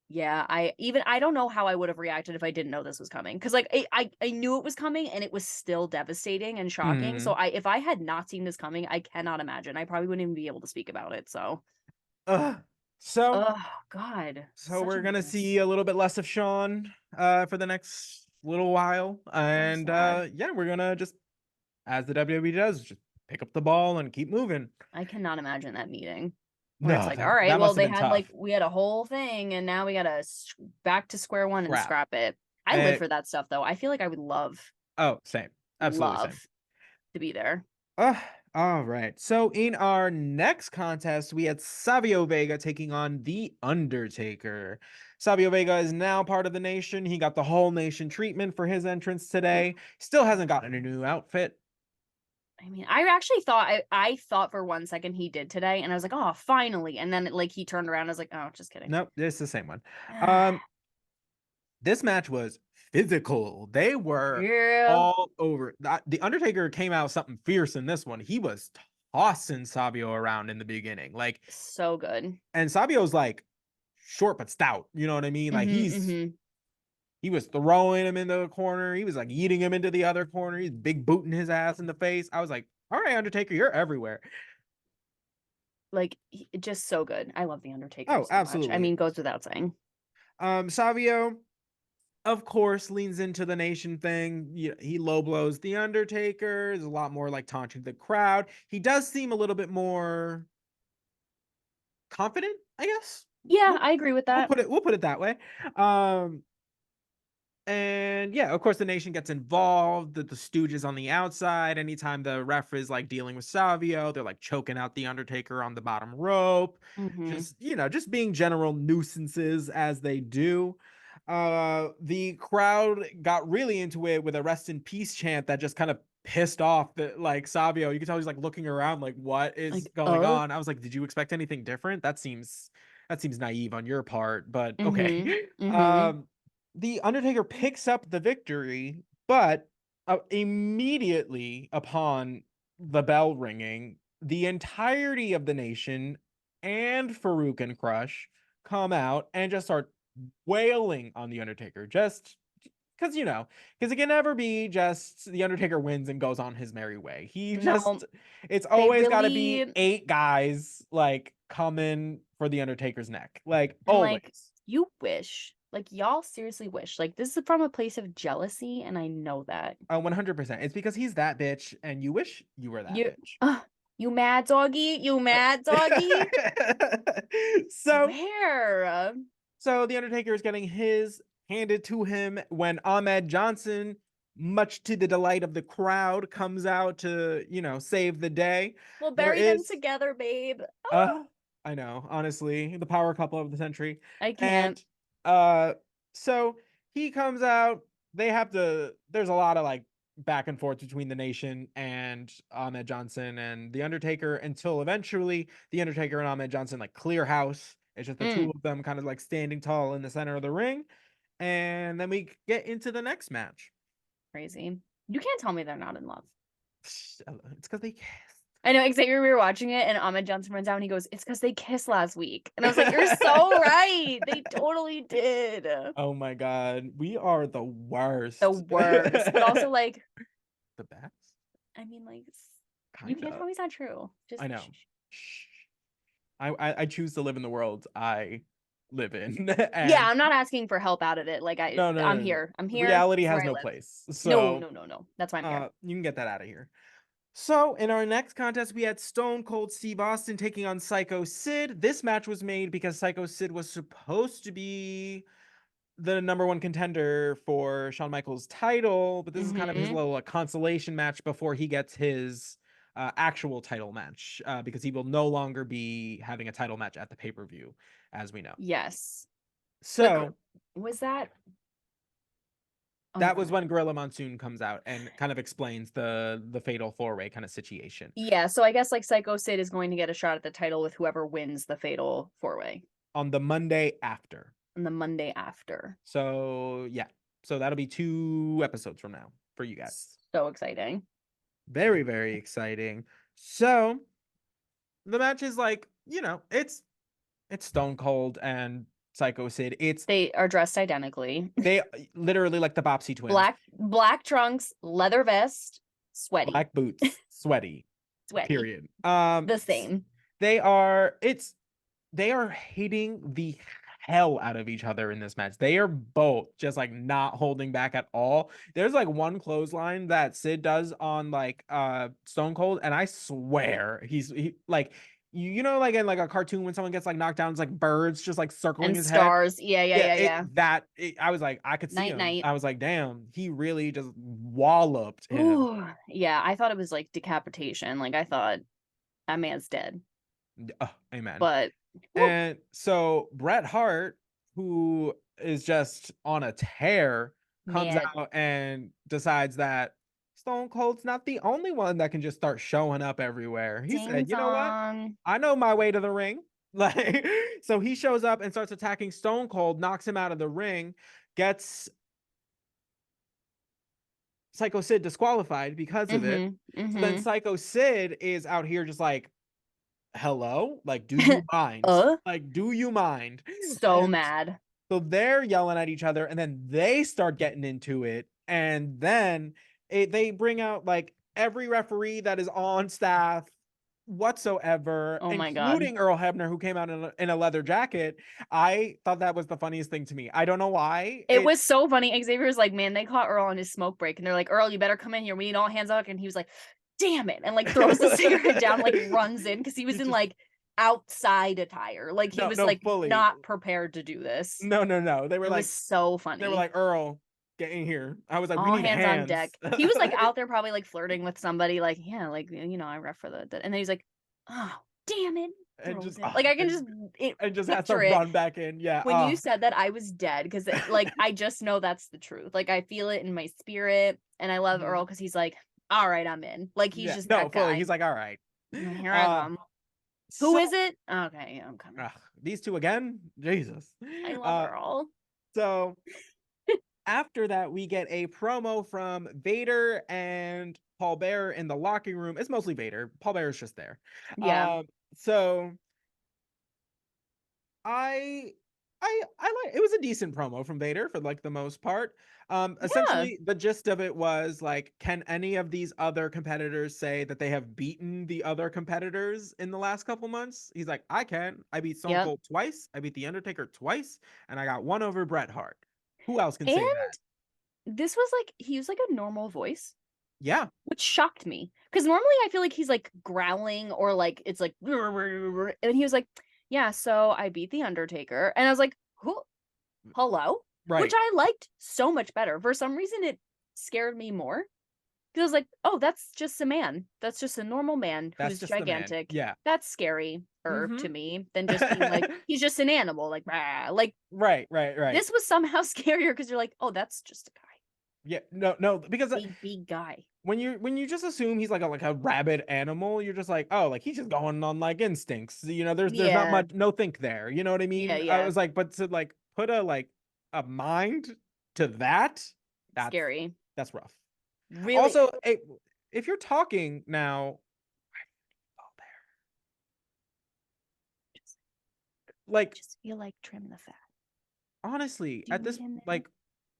yeah, I don't know how I would have reacted if I didn't know this was coming. Cause like I knew it was coming and it was still devastating and shocking. So Mhm. if I had not seen this coming, I cannot imagine. I probably wouldn't even be able to speak about it. So Ugh. So oh God, So such a we're gonna see mess. a little bit less of Shawn for the next little while. So And sad. yeah, we're gonna just as the WWE does, just pick up the ball and keep moving. I cannot imagine that meeting where it's No, like, all that right, that well, must have they been had like tough. we had a whole thing and now we gotta back to square one and Crap. scrap it. I live Uh, for that stuff though. I feel like I would oh, same. Absolutely love same. to be there. Uh, all right. So in our next contest, we had Savio Vega taking on The Undertaker. Savio Vega is now part of the nation. He got the whole nation treatment for his entrance today. Still hasn't gotten a new outfit. I mean, I actually thought I thought for 1 second he did today, and I was like, oh, finally. And then like he turned around, I was like, oh, just kidding. Nope, it's the same one. Um, This match was physical. They were all over. The Undertaker came out something fierce in this one. He was tossing Savio around in the beginning, like so good. And Savio's like short but stout. You know what I mean? Like he was throwing him into the corner. He was like eating him into the other corner. He's big booting his ass in the face. I was like, all right, Undertaker, you're everywhere. Like, just so good. I love the Undertaker. Oh, so absolutely. Much. I mean, goes without saying. Savio, of course, leans into the nation thing. He low blows the Undertaker. There's a lot more like taunting the crowd. He does seem a little bit more confident, I guess. Yeah, I agree with that. We'll put it that way. And yeah, of course, the nation gets involved. The Stooges on the outside. Anytime the ref is like dealing with Savio, they're like choking out the Undertaker on the bottom rope. Just being general nuisances as they do. The crowd got really into it with a rest in peace chant that just kind of pissed off like Savio. You can tell he's like looking around like, what is going on? I was like, did you expect anything different? That seems naive on your part, but okay. The Undertaker picks up the victory, but immediately upon the bell ringing, the entirety of the nation and Farouk and Crush come out and just start wailing on the Undertaker, just because it can never be just the Undertaker wins and goes on his merry way. It's always got to be 8 guys like coming for the Undertaker's neck, like always. Like, you wish. Like, y'all seriously wish. Like, this is from a place of jealousy, and I know that. 100%. It's because he's that bitch, and you wish you were that bitch. You mad doggy? You mad doggy? So the Undertaker is getting his handed to him when Ahmed Johnson, much to the delight of the crowd, comes out to, save the day. We'll bury them together, babe. I know, honestly, the power couple of the century. I can't. And so he comes out. There's a lot of like back and forth between the nation and Ahmed Johnson and the Undertaker until eventually the Undertaker and Ahmed Johnson like clear house. It's just the two of them kind of like standing tall in the center of the ring. And then we get into the next match. Crazy. You can't tell me they're not in love. It's because they kissed. I know, Xavier, we were watching it, and Ahmed Johnson runs out, and he goes, it's because they kissed last week. And I was like, you're so right. They totally did. Oh, my God. We are the worst. The worst. But also, like... the best? I mean, like... You can't tell me it's not true. Just I know. I choose to live in the world I live in. Yeah, I'm not asking for help out of it. Like, I'm here. I'm here. Reality has no place. So no. That's why I'm here. You can get that out of here. So, in our next contest, we had Stone Cold Steve Austin taking on Psycho Sid. This match was made because Psycho Sid was supposed to be the #1 contender for Shawn Michaels' title, but this is kind of his little consolation match before he gets his actual title match, because he will no longer be having a title match at the pay-per-view, as we know. Yes. So, was that... that was when Gorilla Monsoon comes out and kind of explains the fatal 4-way kind of situation. Yeah, so I guess like Psycho Sid is going to get a shot at the title with whoever wins the fatal 4-way. On the Monday after. So, yeah. So that'll be 2 episodes from now for you guys. So exciting. Very, very exciting. So, the match is like, it's Stone Cold and Psycho Sid. They are dressed identically. They literally like the Bopsy twins. Black trunks, leather vest, sweaty. Black boots, sweaty. Period. The same. They are hating the hell out of each other in this match. They are both just like not holding back at all. There's like one clothesline that Sid does on like Stone Cold, and I swear he like, like in like a cartoon when someone gets like knocked down, it's like birds just like circling and his stars. head. Yeah. I was like, I could see him. Night. I was like, damn, he really just walloped him. Ooh, yeah, I thought it was like decapitation. Like I thought that man's dead. Amen. But and so Bret Hart, who is just on a tear, comes out and decides that Stone Cold's not the only one that can just start showing up everywhere. He said, you know what? I know my way to the ring. Like, so he shows up and starts attacking Stone Cold, knocks him out of the ring, gets Psycho Sid disqualified because of it. So then Psycho Sid is out here just like, hello, like, do you mind? Like, do you mind? So mad. So they're yelling at each other, and then they start getting into it, and then they bring out like every referee that is on staff whatsoever, Oh my God. including Earl Hebner, who came out in a leather jacket. I thought that was the funniest thing to me. I don't know why. It was so funny. Xavier was like, man, they caught Earl on his smoke break, and they're like, Earl, you better come in here. We need all hands up. And he was like, damn it, and like throws the cigarette down, like runs in, because he was in like outside attire, like he was like fully not prepared to do this. No. They were It like, was so funny. They were like, Earl, get in here. I was like, all we need hands on deck. He was like out there probably like flirting with somebody, like, yeah, like, you know, I ref for the and then he's like, oh damn it, and just like I can just has to run back in. Yeah. When you said that, I was dead, because like I just know that's the truth. Like I feel it in my spirit, and I love Earl because he's like, all right, I'm in. Like he's just that guy. He's like, all right, here I come. Who is it? Okay, yeah, I'm coming. These two again? Jesus. I love Earl. So after that, we get a promo from Vader and Paul Bearer in the locker room. It's mostly Vader. Paul Bearer's just there. Yeah. So I like, it was a decent promo from Vader for like the most part. Essentially the gist of it was like, can any of these other competitors say that they have beaten the other competitors in the last couple months? He's like, I can. I beat Stone Cold twice, I beat the Undertaker twice, and I got one over Bret Hart. Who else can say that? This was like, he used like a normal voice. Yeah. Which shocked me, because normally I feel like he's like growling, or like it's like, and he was like, yeah, so I beat the Undertaker, and I was like, who? Hello? Right. Which I liked so much better. For some reason, it scared me more, because I was like, oh, that's just a man. That's just a normal man who's gigantic. Yeah. That's scary to me than just being like, he's just an animal. Like, rah. Like, right. This was somehow scarier, because you're like, oh, that's just a guy. Yeah, no, because big guy. When you just assume he's like a rabid animal, you're just like, oh, like he's just going on like instincts. You know, there's not much, no think there. You know what I mean? Yeah. I was like, but to like put a mind to that's scary. That's rough. Really. Also, if you're talking now, like, just feel like trim the fat. Honestly, at this, like,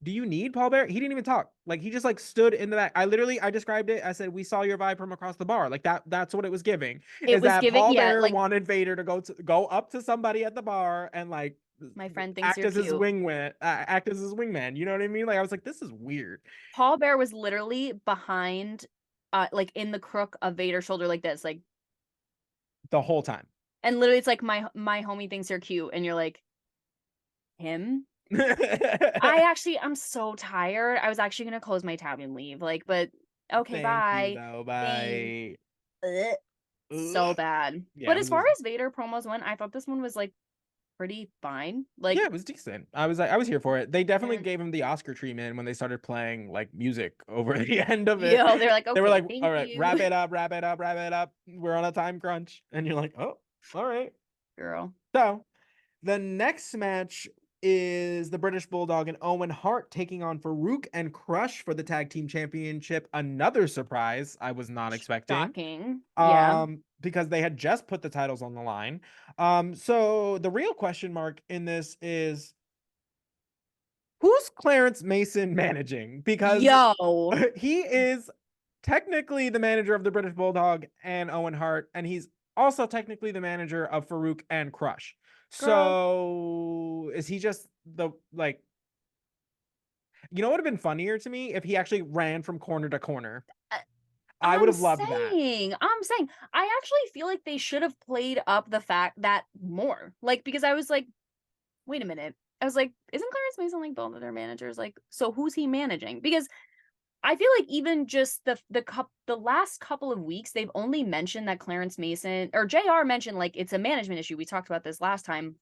do you need Paul Bearer? He didn't even talk. Like, he just like stood in the back. I described it. I said, we saw your vibe from across the bar. Like that's what it was giving. Paul Bearer wanted Vader to go up to somebody at the bar and like, my friend thinks act you're as his wingman. Act as his wingman. You know what I mean? Like, I was like, this is weird. Paul Bearer was literally behind, like in the crook of Vader's shoulder, like this, like the whole time. And literally, it's like, my homie thinks you're cute, and you're like, him. I'm so tired. I was actually gonna close my tab and leave, like, but okay, bye. Bye. So bad. Yeah, but as far as Vader promos went, I thought this one was like pretty fine. Like, yeah, it was decent. I was here for it. They definitely gave him the Oscar treatment when they started playing like music over the end of it. Yeah, they're like, okay, they were like, all right, wrap it up. We're on a time crunch, and you're like, oh, all right, girl. So the next match is the British Bulldog and Owen Hart taking on Farouk and Crush for the Tag Team Championship. Another surprise I was not expecting. Shocking. Yeah. Because they had just put the titles on the line. So the real question mark in this is, who's Clarence Mason managing? Because he is technically the manager of the British Bulldog and Owen Hart, and he's also technically the manager of Farouk and Crush. So is he just the, like, you know what would have been funnier to me if he actually ran from corner to corner? I would have loved that. I'm saying, I actually feel like they should have played up the fact that more, like, because I was like, wait a minute. I was like, isn't Clarence Mason like both of their managers? Like, so who's he managing? Because I feel like even just the last couple of weeks, they've only mentioned that Clarence Mason, or JR mentioned like it's a management issue. We talked about this last time,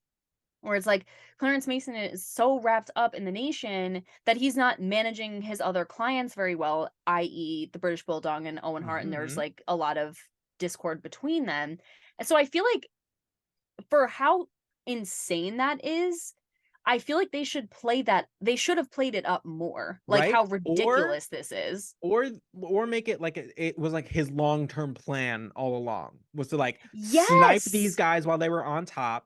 where it's like Clarence Mason is so wrapped up in the nation that he's not managing his other clients very well, i.e. the British Bulldog and Owen Hart, and there's like a lot of discord between them. And so I feel like, for how insane that is, I feel like they should have played it up more, like right? how ridiculous this is. Or make it like it was like his long-term plan all along was to like snipe these Yes. guys while they were on top,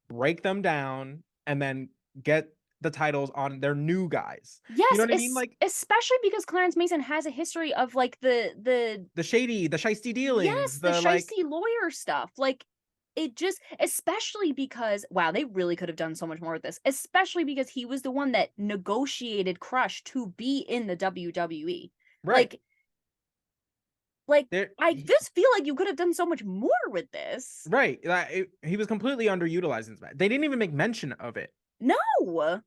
break them down, and then get the titles on their new guys. You Yes, know what I mean? Like especially because Clarence Mason has a history of like the the shiesty dealings, yes, the the like shisty lawyer stuff. Like it just, especially because wow, they really could have done so much more with this. Especially because he was the one that negotiated Crush to be in the WWE. right. Like There I just feel like you could have done so much more with this. right. He was completely underutilized in this match. They didn't even make mention of it. No.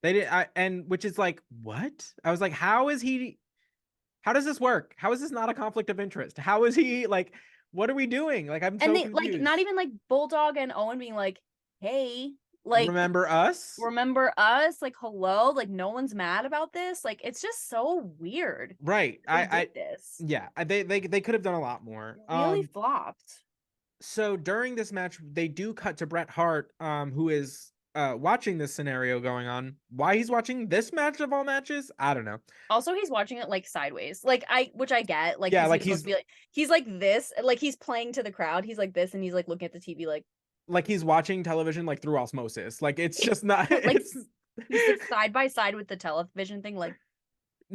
They did and which is like, what? I was like, how does this work? How is this not a conflict of interest? How is he like, what are we doing? Like, I'm so And they confused. like not even like Bulldog and Owen being like, hey, like remember us? like hello, like no one's mad about this. Like it's just so weird. Right. They did this. Yeah, they could have done a lot more. Really flopped. So during this match, they do cut to Bret Hart, who is watching this scenario going on. Why he's watching this match of all matches, I don't know. Also, he's watching it like sideways, like which I get. Like, yeah, like like he's supposed to be like he's like this, like he's playing to the crowd. He's like this, and he's like looking at the TV, like he's watching television like through osmosis. Like it's just not like it's he's like side by side with the television thing, like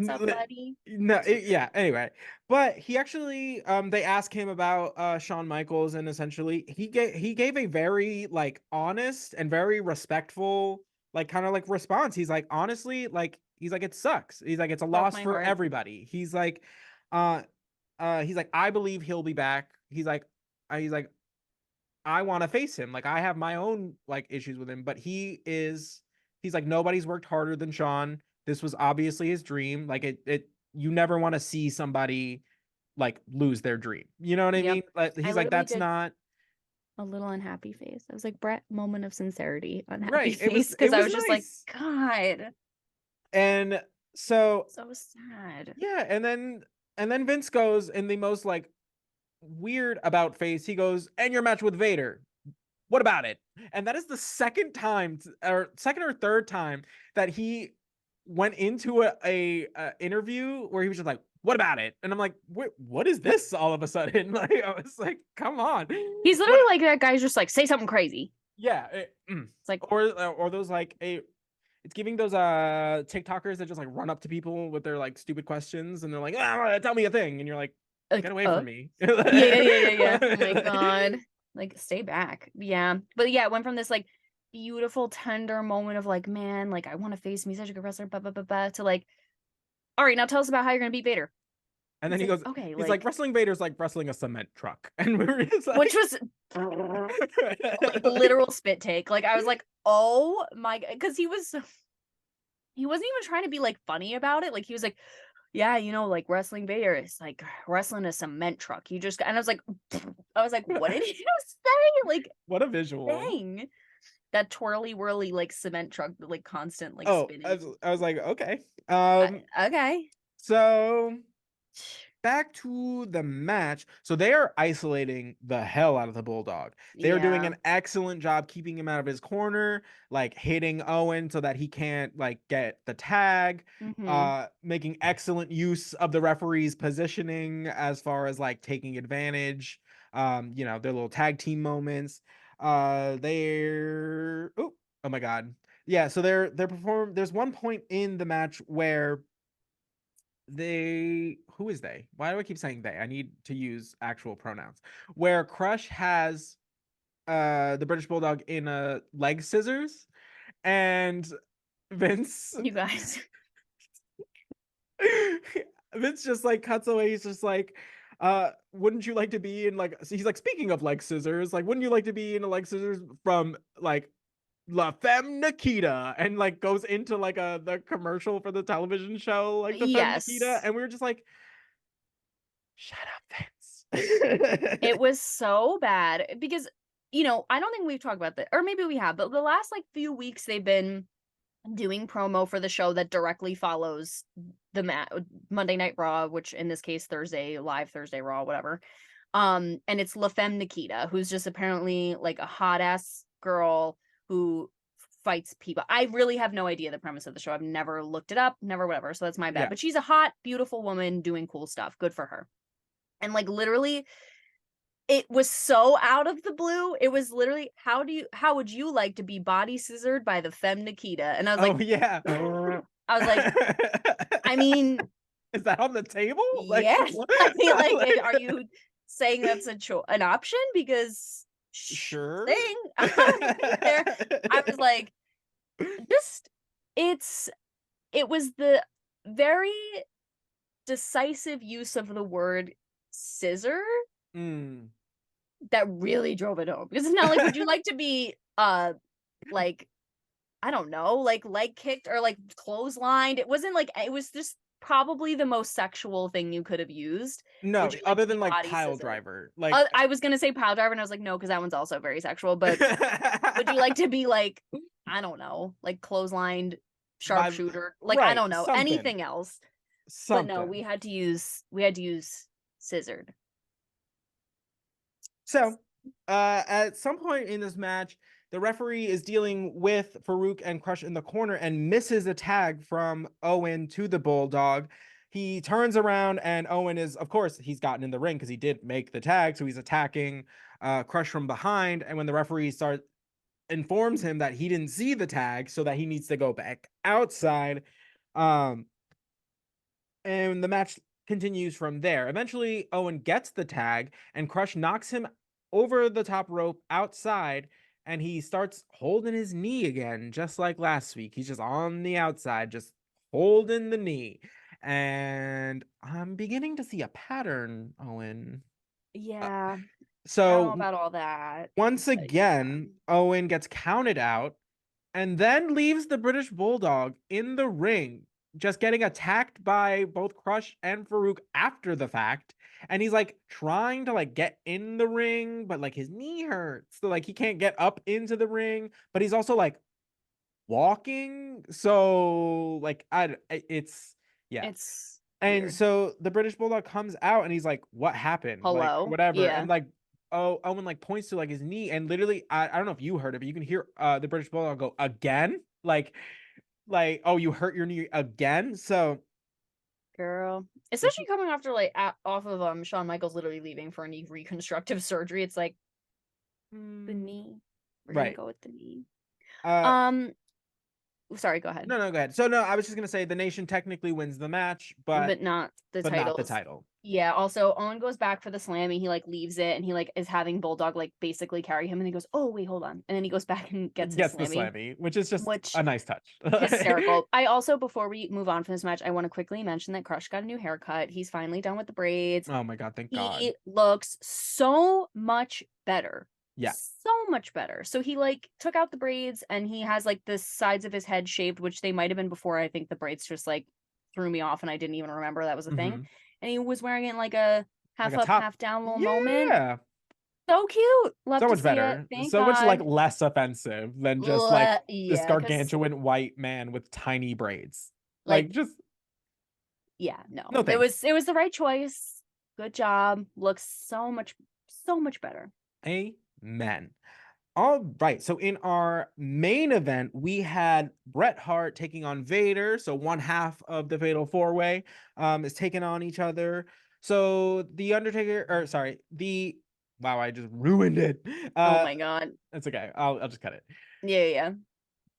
somebody. No, yeah. Anyway, but he actually, they asked him about Shawn Michaels, and essentially he gave a very like honest and very respectful, like kind of like response. He's like, honestly, like he's like, it sucks. He's like, it's a loss for everybody. He's like, I believe he'll be back. He's like, I want to face him. Like I have my own like issues with him, but he's like, nobody's worked harder than Shawn. This was obviously his dream. Like you never want to see somebody like lose their dream. You know what I mean? Like he's like, that's not a little unhappy face. I was like, Bret, moment of sincerity, unhappy right. face, because I was just nice. like, God. And so sad. Yeah, and then Vince goes in the most like weird about face. He goes, and your match with Vader. What about it? And that is the second or third time that he went into a interview where he was just like, what about it? And I'm like, what is this all of a sudden? Like, I was like, come on. He's literally like, that guy's just like, say something crazy. Yeah. It's like, or those like it's giving those TikTokers that just like run up to people with their like stupid questions and they're like, tell me a thing. And you're like, get away from me. yeah. Oh my God. Like, stay back. Yeah. But yeah, it went from this like beautiful, tender moment of like, man, like I want to face me, such a good wrestler, to like, all right, now tell us about how you're gonna beat Vader. And then he goes, okay, he's like, wrestling Vader's like wrestling a cement truck. And we were just like, which was like literal spit take. Like I was like, oh my God, because he wasn't even trying to be like funny about it. Like he was like, yeah, you know, like wrestling Vader is like wrestling a cement truck. You just, and I was like, what did you say? Like, what a visual. Dang. That twirly whirly like cement truck, like constant like spinning. I was like, okay. Okay. So back to the match. So they are isolating the hell out of the Bulldog. They're doing an excellent job keeping him out of his corner, like hitting Owen so that he can't like get the tag, making excellent use of the referee's positioning as far as like taking advantage, their little tag team moments. Oh my God. Yeah, so there's one point in the match where who is they? Why do I keep saying they? I need to use actual pronouns. Where Crush has the British Bulldog in a leg scissors, and Vince, you guys, Vince just like cuts away. He's just like, wouldn't you like to be in like, so he's like, speaking of leg scissors, like, wouldn't you like to be in a leg scissors from like La Femme Nikita, and like goes into like the commercial for the television show, like the Femme Nikita, and we were just like, shut up, Vince. It was so bad because I don't think we've talked about that, or maybe we have, but the last like few weeks they've been doing promo for the show that directly follows the Monday Night Raw, which in this case live Thursday Raw, whatever. And it's La Femme Nikita, who's just apparently like a hot ass girl who fights people. I really have no idea the premise of the show. I've never looked it up, never whatever. So that's my bad. Yeah. But she's a hot, beautiful woman doing cool stuff. Good for her. And like literally, it was so out of the blue. It was literally, how would you like to be body scissored by the Femme Nikita? And I was like, yeah. I was like, I mean, is that on the table? yes. I mean, like, are you saying that's an option? Because sure. Thing. I was like, it was the very decisive use of the word scissor that really drove it home. Because it's not like, would you like to be like, I don't know, like leg kicked or like clotheslined? It wasn't like, it was just probably the most sexual thing you could have used. No, like other than like pile driver. Like I was gonna say pile driver, and I was like, no, because that one's also very sexual. But would you like to be like, I don't know, like clotheslined sharpshooter? Like I don't know, anything else. But no, we had to use scissored. So at some point in this match, the referee is dealing with Farouk and Crush in the corner and misses a tag from Owen to the Bulldog. He turns around and Owen is, of course, he's gotten in the ring because he did make the tag. So he's attacking Crush from behind. And when the referee informs him that he didn't see the tag, so that he needs to go back outside. And the match continues from there. Eventually, Owen gets the tag and Crush knocks him over the top rope outside. And he starts holding his knee again, just like last week. He's just on the outside, just holding the knee. And I'm beginning to see a pattern, Owen. Yeah. So I don't know about all that. Once again, Owen gets counted out and then leaves the British Bulldog in the ring, just getting attacked by both Crush and Farouk after the fact. And he's like trying to like get in the ring, but like his knee hurts. So like he can't get up into the ring, but he's also like walking. So like it's. And so the British Bulldog comes out and he's like, what happened? Hello? Like whatever. Yeah. And like Owen like points to like his knee and literally I don't know if you heard it, but you can hear the British Bulldog go again. Like, oh, you hurt your knee again. So girl, especially coming after like off of Shawn Michaels literally leaving for a knee reconstructive surgery. It's like the knee. We're gonna go with the knee. Sorry, go ahead. No, go ahead. So no, I was just gonna say the Nation technically wins the match, but not the title. Not the title. Yeah. Also, Owen goes back for the slam and he like leaves it and he like is having Bulldog like basically carry him and he goes, oh wait, hold on, and then he goes back and gets the slammy, which is just a nice touch. Hysterical. I also, before we move on from this match, I want to quickly mention that Crush got a new haircut. He's finally done with the braids. Oh my god, thank God. He looks so much better. Yeah. So much better. So he like took out the braids and he has like the sides of his head shaved, which they might have been before. I think the braids just like threw me off and I didn't even remember that was a thing. And he was wearing it in like a half up, half down little moment. Yeah. So cute. Love so to much better. So much like less offensive than just like this gargantuan white man with tiny braids. Like just no it was the right choice. Good job. Looks so much better. Amen. All right. So in our main event, we had Bret Hart taking on Vader. So one half of the Fatal 4-Way is taking on each other. So the Undertaker, wow, I just ruined it. Oh my god. That's okay. I'll just cut it. Yeah.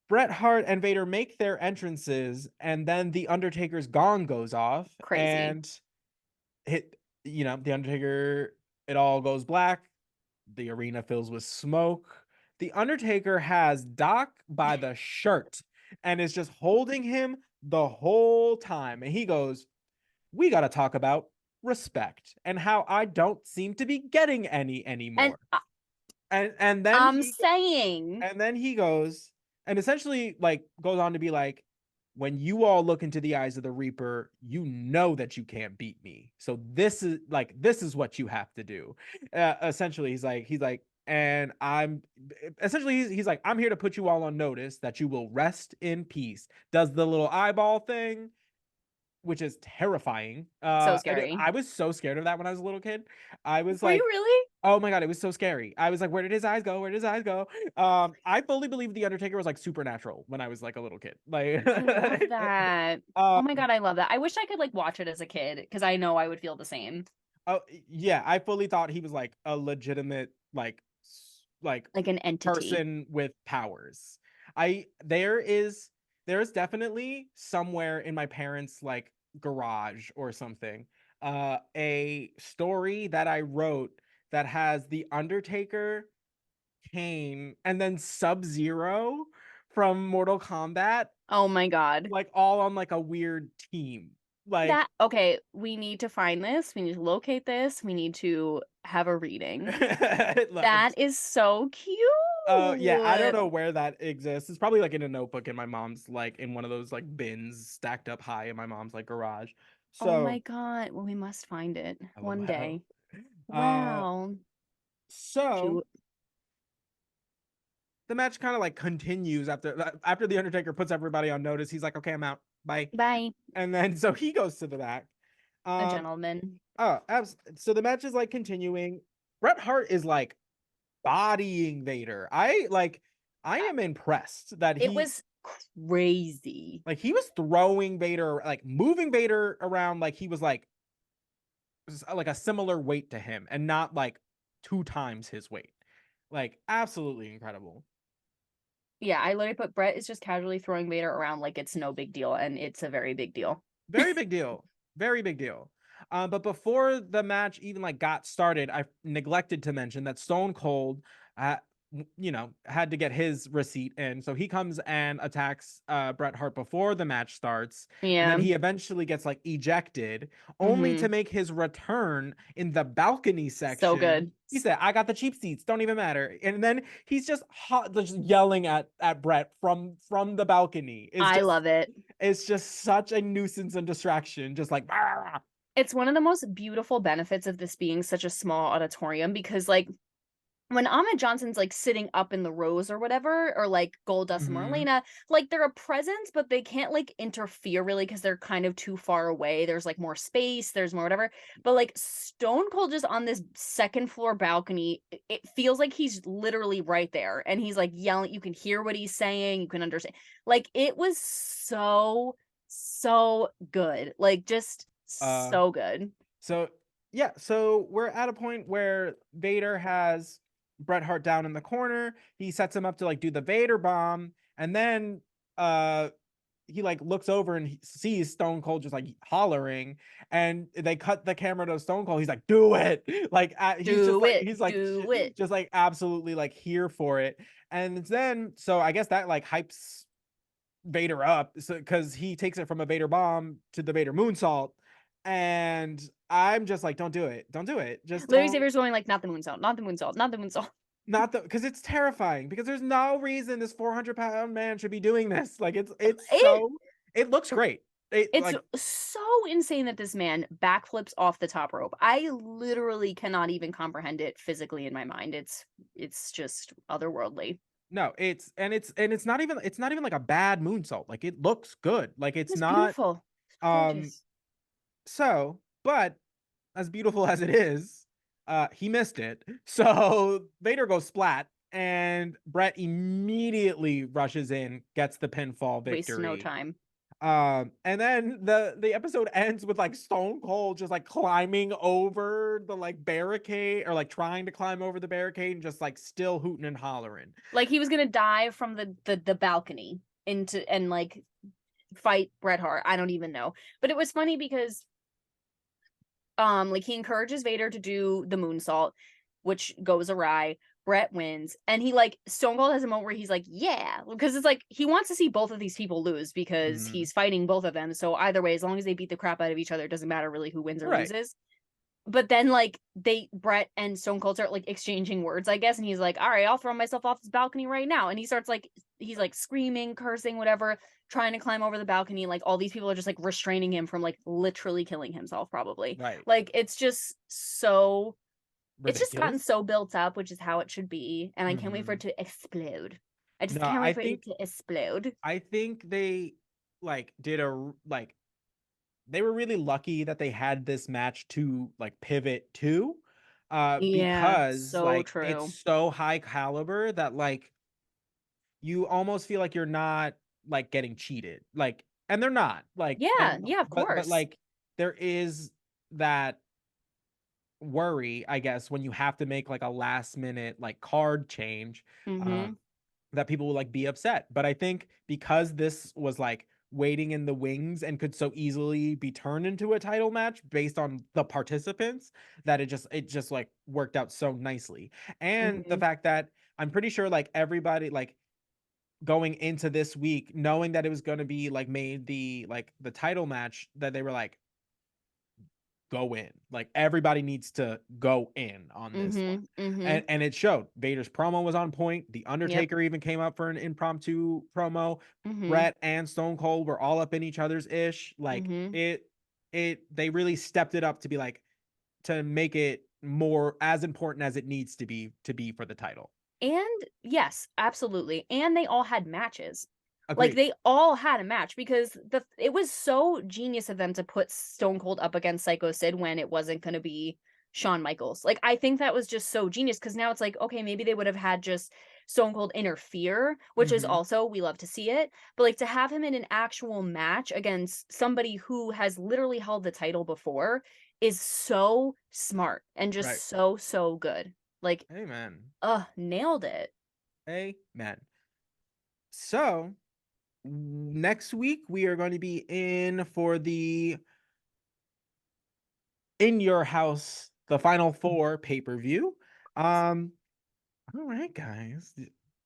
Bret Hart and Vader make their entrances, and then the Undertaker's gong goes off. Crazy. And the Undertaker, it all goes black. The arena fills with smoke. The Undertaker has Doc by the shirt and is just holding him the whole time. And he goes, we got to talk about respect and how I don't seem to be getting any anymore. And then and then he goes and essentially like goes on to be like, when you all look into the eyes of the Reaper, you know that you can't beat me. So this is what you have to do. Essentially, he's like, and I'm essentially he's like, I'm here to put you all on notice that you will rest in peace. Does the little eyeball thing, which is terrifying. So scary. I was so scared of that when I was a little kid. I was Were like, you really? Oh my God, it was so scary. I was like, where did his eyes go? Where did his eyes go? I fully believed the Undertaker was like supernatural when I was like a little kid. Like I love that. Oh my um God, I love that. I wish I could like watch it as a kid because I know I would feel the same. oh yeah, I fully thought he was like a legitimate like Like an entity. person with powers. There is definitely somewhere in my parents' like garage or something, a story that I wrote that has the Undertaker, Kane, and then Sub-Zero from Mortal Kombat, Oh my God. like all on like a weird team. Like That okay, we need to find this. We need to locate this. We need to have a reading. That is so yeah, I don't cute. know where that exists. It's probably like in a notebook in my mom's, like in one of those like bins stacked up high in my mom's like garage. Oh my So God. Well, we must find it one LOL. day. Uh Wow. so Cute. the match kind of like continues after the Undertaker puts everybody on notice. He's like, okay, I'm out. Bye. Bye, And then so he goes to the back. a Um gentleman. so the match is like continuing. Bret Hart is like bodying Vader. I am impressed that It was crazy. he was throwing Vader, like moving Vader around like he was like a similar weight to him and not like 2 times his weight. Like absolutely incredible. Yeah, I literally put Brett is just casually throwing Vader around like it's no big deal, and it's a very big deal. Very big deal. Very big deal. But before the match even like got started, I neglected to mention that Stone Cold, uh, had to get his receipt in. So he comes and attacks Bret Hart before the match starts, and then Yeah. he eventually gets like ejected, only to Mm-hmm. make his return in the balcony So section. good. He said, "I got the cheap seats. Don't even matter." And then he's just just yelling at Bret from the balcony. I love it. It's just such a nuisance and distraction. Just like, "Argh." It's one of the most beautiful benefits of this being such a small auditorium because like when Ahmed Johnson's like sitting up in the rows or whatever, or like Goldust and Mhm. Marlena, like they're a presence, but they can't like interfere really because they're kind of too far away. There's like more space, there's more whatever. But like Stone Cold just on this second floor balcony, it feels like he's literally right there and he's like yelling. You can hear what he's saying, you can understand. Like it was so good. Like just Uh, so good. so yeah, so we're at a point where Vader has Bret Hart down in the corner. He sets him up to like do the Vader bomb, and then uh he like looks over and he sees Stone Cold just like hollering, and they cut the camera to Stone Cold. He's like, "Do it!" Like Do it. he's like Do it. just like absolutely like here for it. And then so I guess that like hypes Vader up, so because he takes it from a Vader bomb to the Vader moonsault, and I'm just like, don't do it, don't do it, just Literally don't. Xavier's going like, not the moonsault, not the moonsault, not the moonsault. Not the because it's terrifying, because there's no reason this 400-pound man should be doing this. Like It it looks great. It it's like so insane that this man backflips off the top rope. I literally cannot even comprehend it physically in my mind. It's just otherworldly. no, it's not even like a bad moonsault. Like it looks good. Like it's It's not beautiful. It's um gorgeous. so, but as beautiful as it is, he missed it. So Vader goes splat, and Brett immediately rushes in, gets the pinfall Wastes no victory. time. And then the episode ends with like Stone Cold just like climbing over the like barricade, or like trying to climb over the barricade, and just like still hooting and hollering. Like he was gonna dive from the balcony into and like fight Bret Hart. I don't even know. But it was funny because like he encourages Vader to do the moonsault, which goes awry. Brett wins, and he like Stone Cold has a moment where he's like, "Yeah," because it's like he wants to see both of these people lose because Mhm. he's fighting both of them. So either way, as long as they beat the crap out of each other, it doesn't matter really who wins or Right. loses. But then like Brett and Stone Cold start like exchanging words, I guess, and he's like, "All right, I'll throw myself off this balcony right now," and he starts like he's like screaming, cursing, whatever, trying to climb over the balcony. Like all these people are just like restraining him from like literally killing himself, probably. Right. Like it's just so it's just gotten Ridiculous. so built up, which is how it should be, and I can't wait for Mhm. it to explode. I just No, can't wait for it to explode. I think they like did a like they were really lucky that they had this match to like pivot to, Yeah, because so like true. it's so high caliber that like you almost feel like you're not like getting cheated, like, and they're not like, Yeah, and yeah, of but course. like there is that worry, I guess, when you have to make like a last minute like card change, Mm-hmm. that people will like be upset. But I think because this was like waiting in the wings and could so easily be turned into a title match based on the participants, that it just like worked out so nicely. And the Mm-hmm. fact that I'm pretty sure like everybody like going into this week knowing that it was going to be like made the title match, that they were like, go in. Like everybody needs to go in on this one. Mm-hmm. Mm-hmm. And it showed. Vader's promo was on point. The Yep. Undertaker even came up for an impromptu promo. Mm-hmm. Bret and Stone Cold were all up in each other's ish. Like Mm-hmm. they really stepped it up to be like, to make it more as important as it needs to be for the title. And yes, absolutely. And they all had matches. Like Agreed. they all had a match because it was so genius of them to put Stone Cold up against Psycho Sid when it wasn't going to be Shawn Michaels. Like I think that was just so genius because now it's like, okay, maybe they would have had just Stone Cold interfere, which is Mhm. also, we love to see it, but like to have him in an actual match against somebody who has literally held the title before is so smart and Right. just so good. Like, Amen. nailed it. Amen. So next week we are going to be in for the In Your House, the Final Four pay-per-view. All right, guys.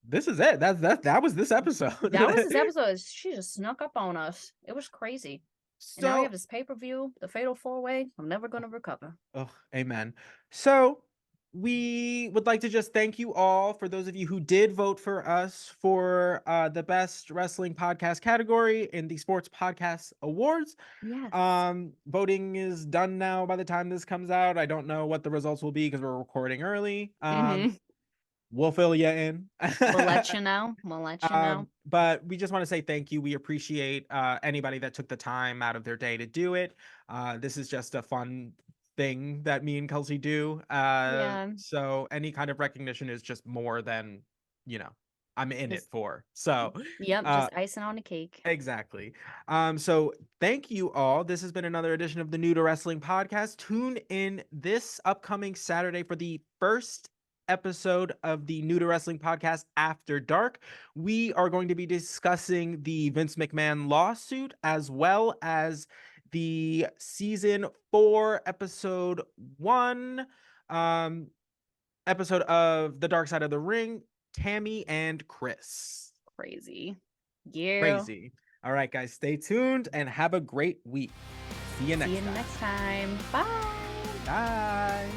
This is it. That was this episode. That was this episode. She just snuck up on us. It was crazy. And now we have So, this pay-per-view, the Fatal 4-Way. I'm never gonna recover. oh, amen. So, we would like to just thank you all, for those of you who did vote for us for the best wrestling podcast category in the Sports Podcast Awards. Yes. Voting is done now by the time this comes out. I don't know what the results will be because we're recording early. We'll fill you in. We'll let you know. We'll let you know. But we just want to say thank you. We appreciate anybody that took the time out of their day to do it. This is just a fun thing that me and Kelsey do. Yeah. So any kind of recognition is just more than, I'm in it for. So Yep, just icing on the cake. exactly. So thank you all. This has been another edition of the New to Wrestling podcast. Tune in this upcoming Saturday for the first episode of the New to Wrestling podcast After Dark. We are going to be discussing the Vince McMahon lawsuit, as well as the season 4 episode 1 episode of The Dark Side of the Ring, Tammy and Chris. Crazy. Yeah. Crazy. All right, guys, stay tuned and have a great week. See you next time. Bye. Bye.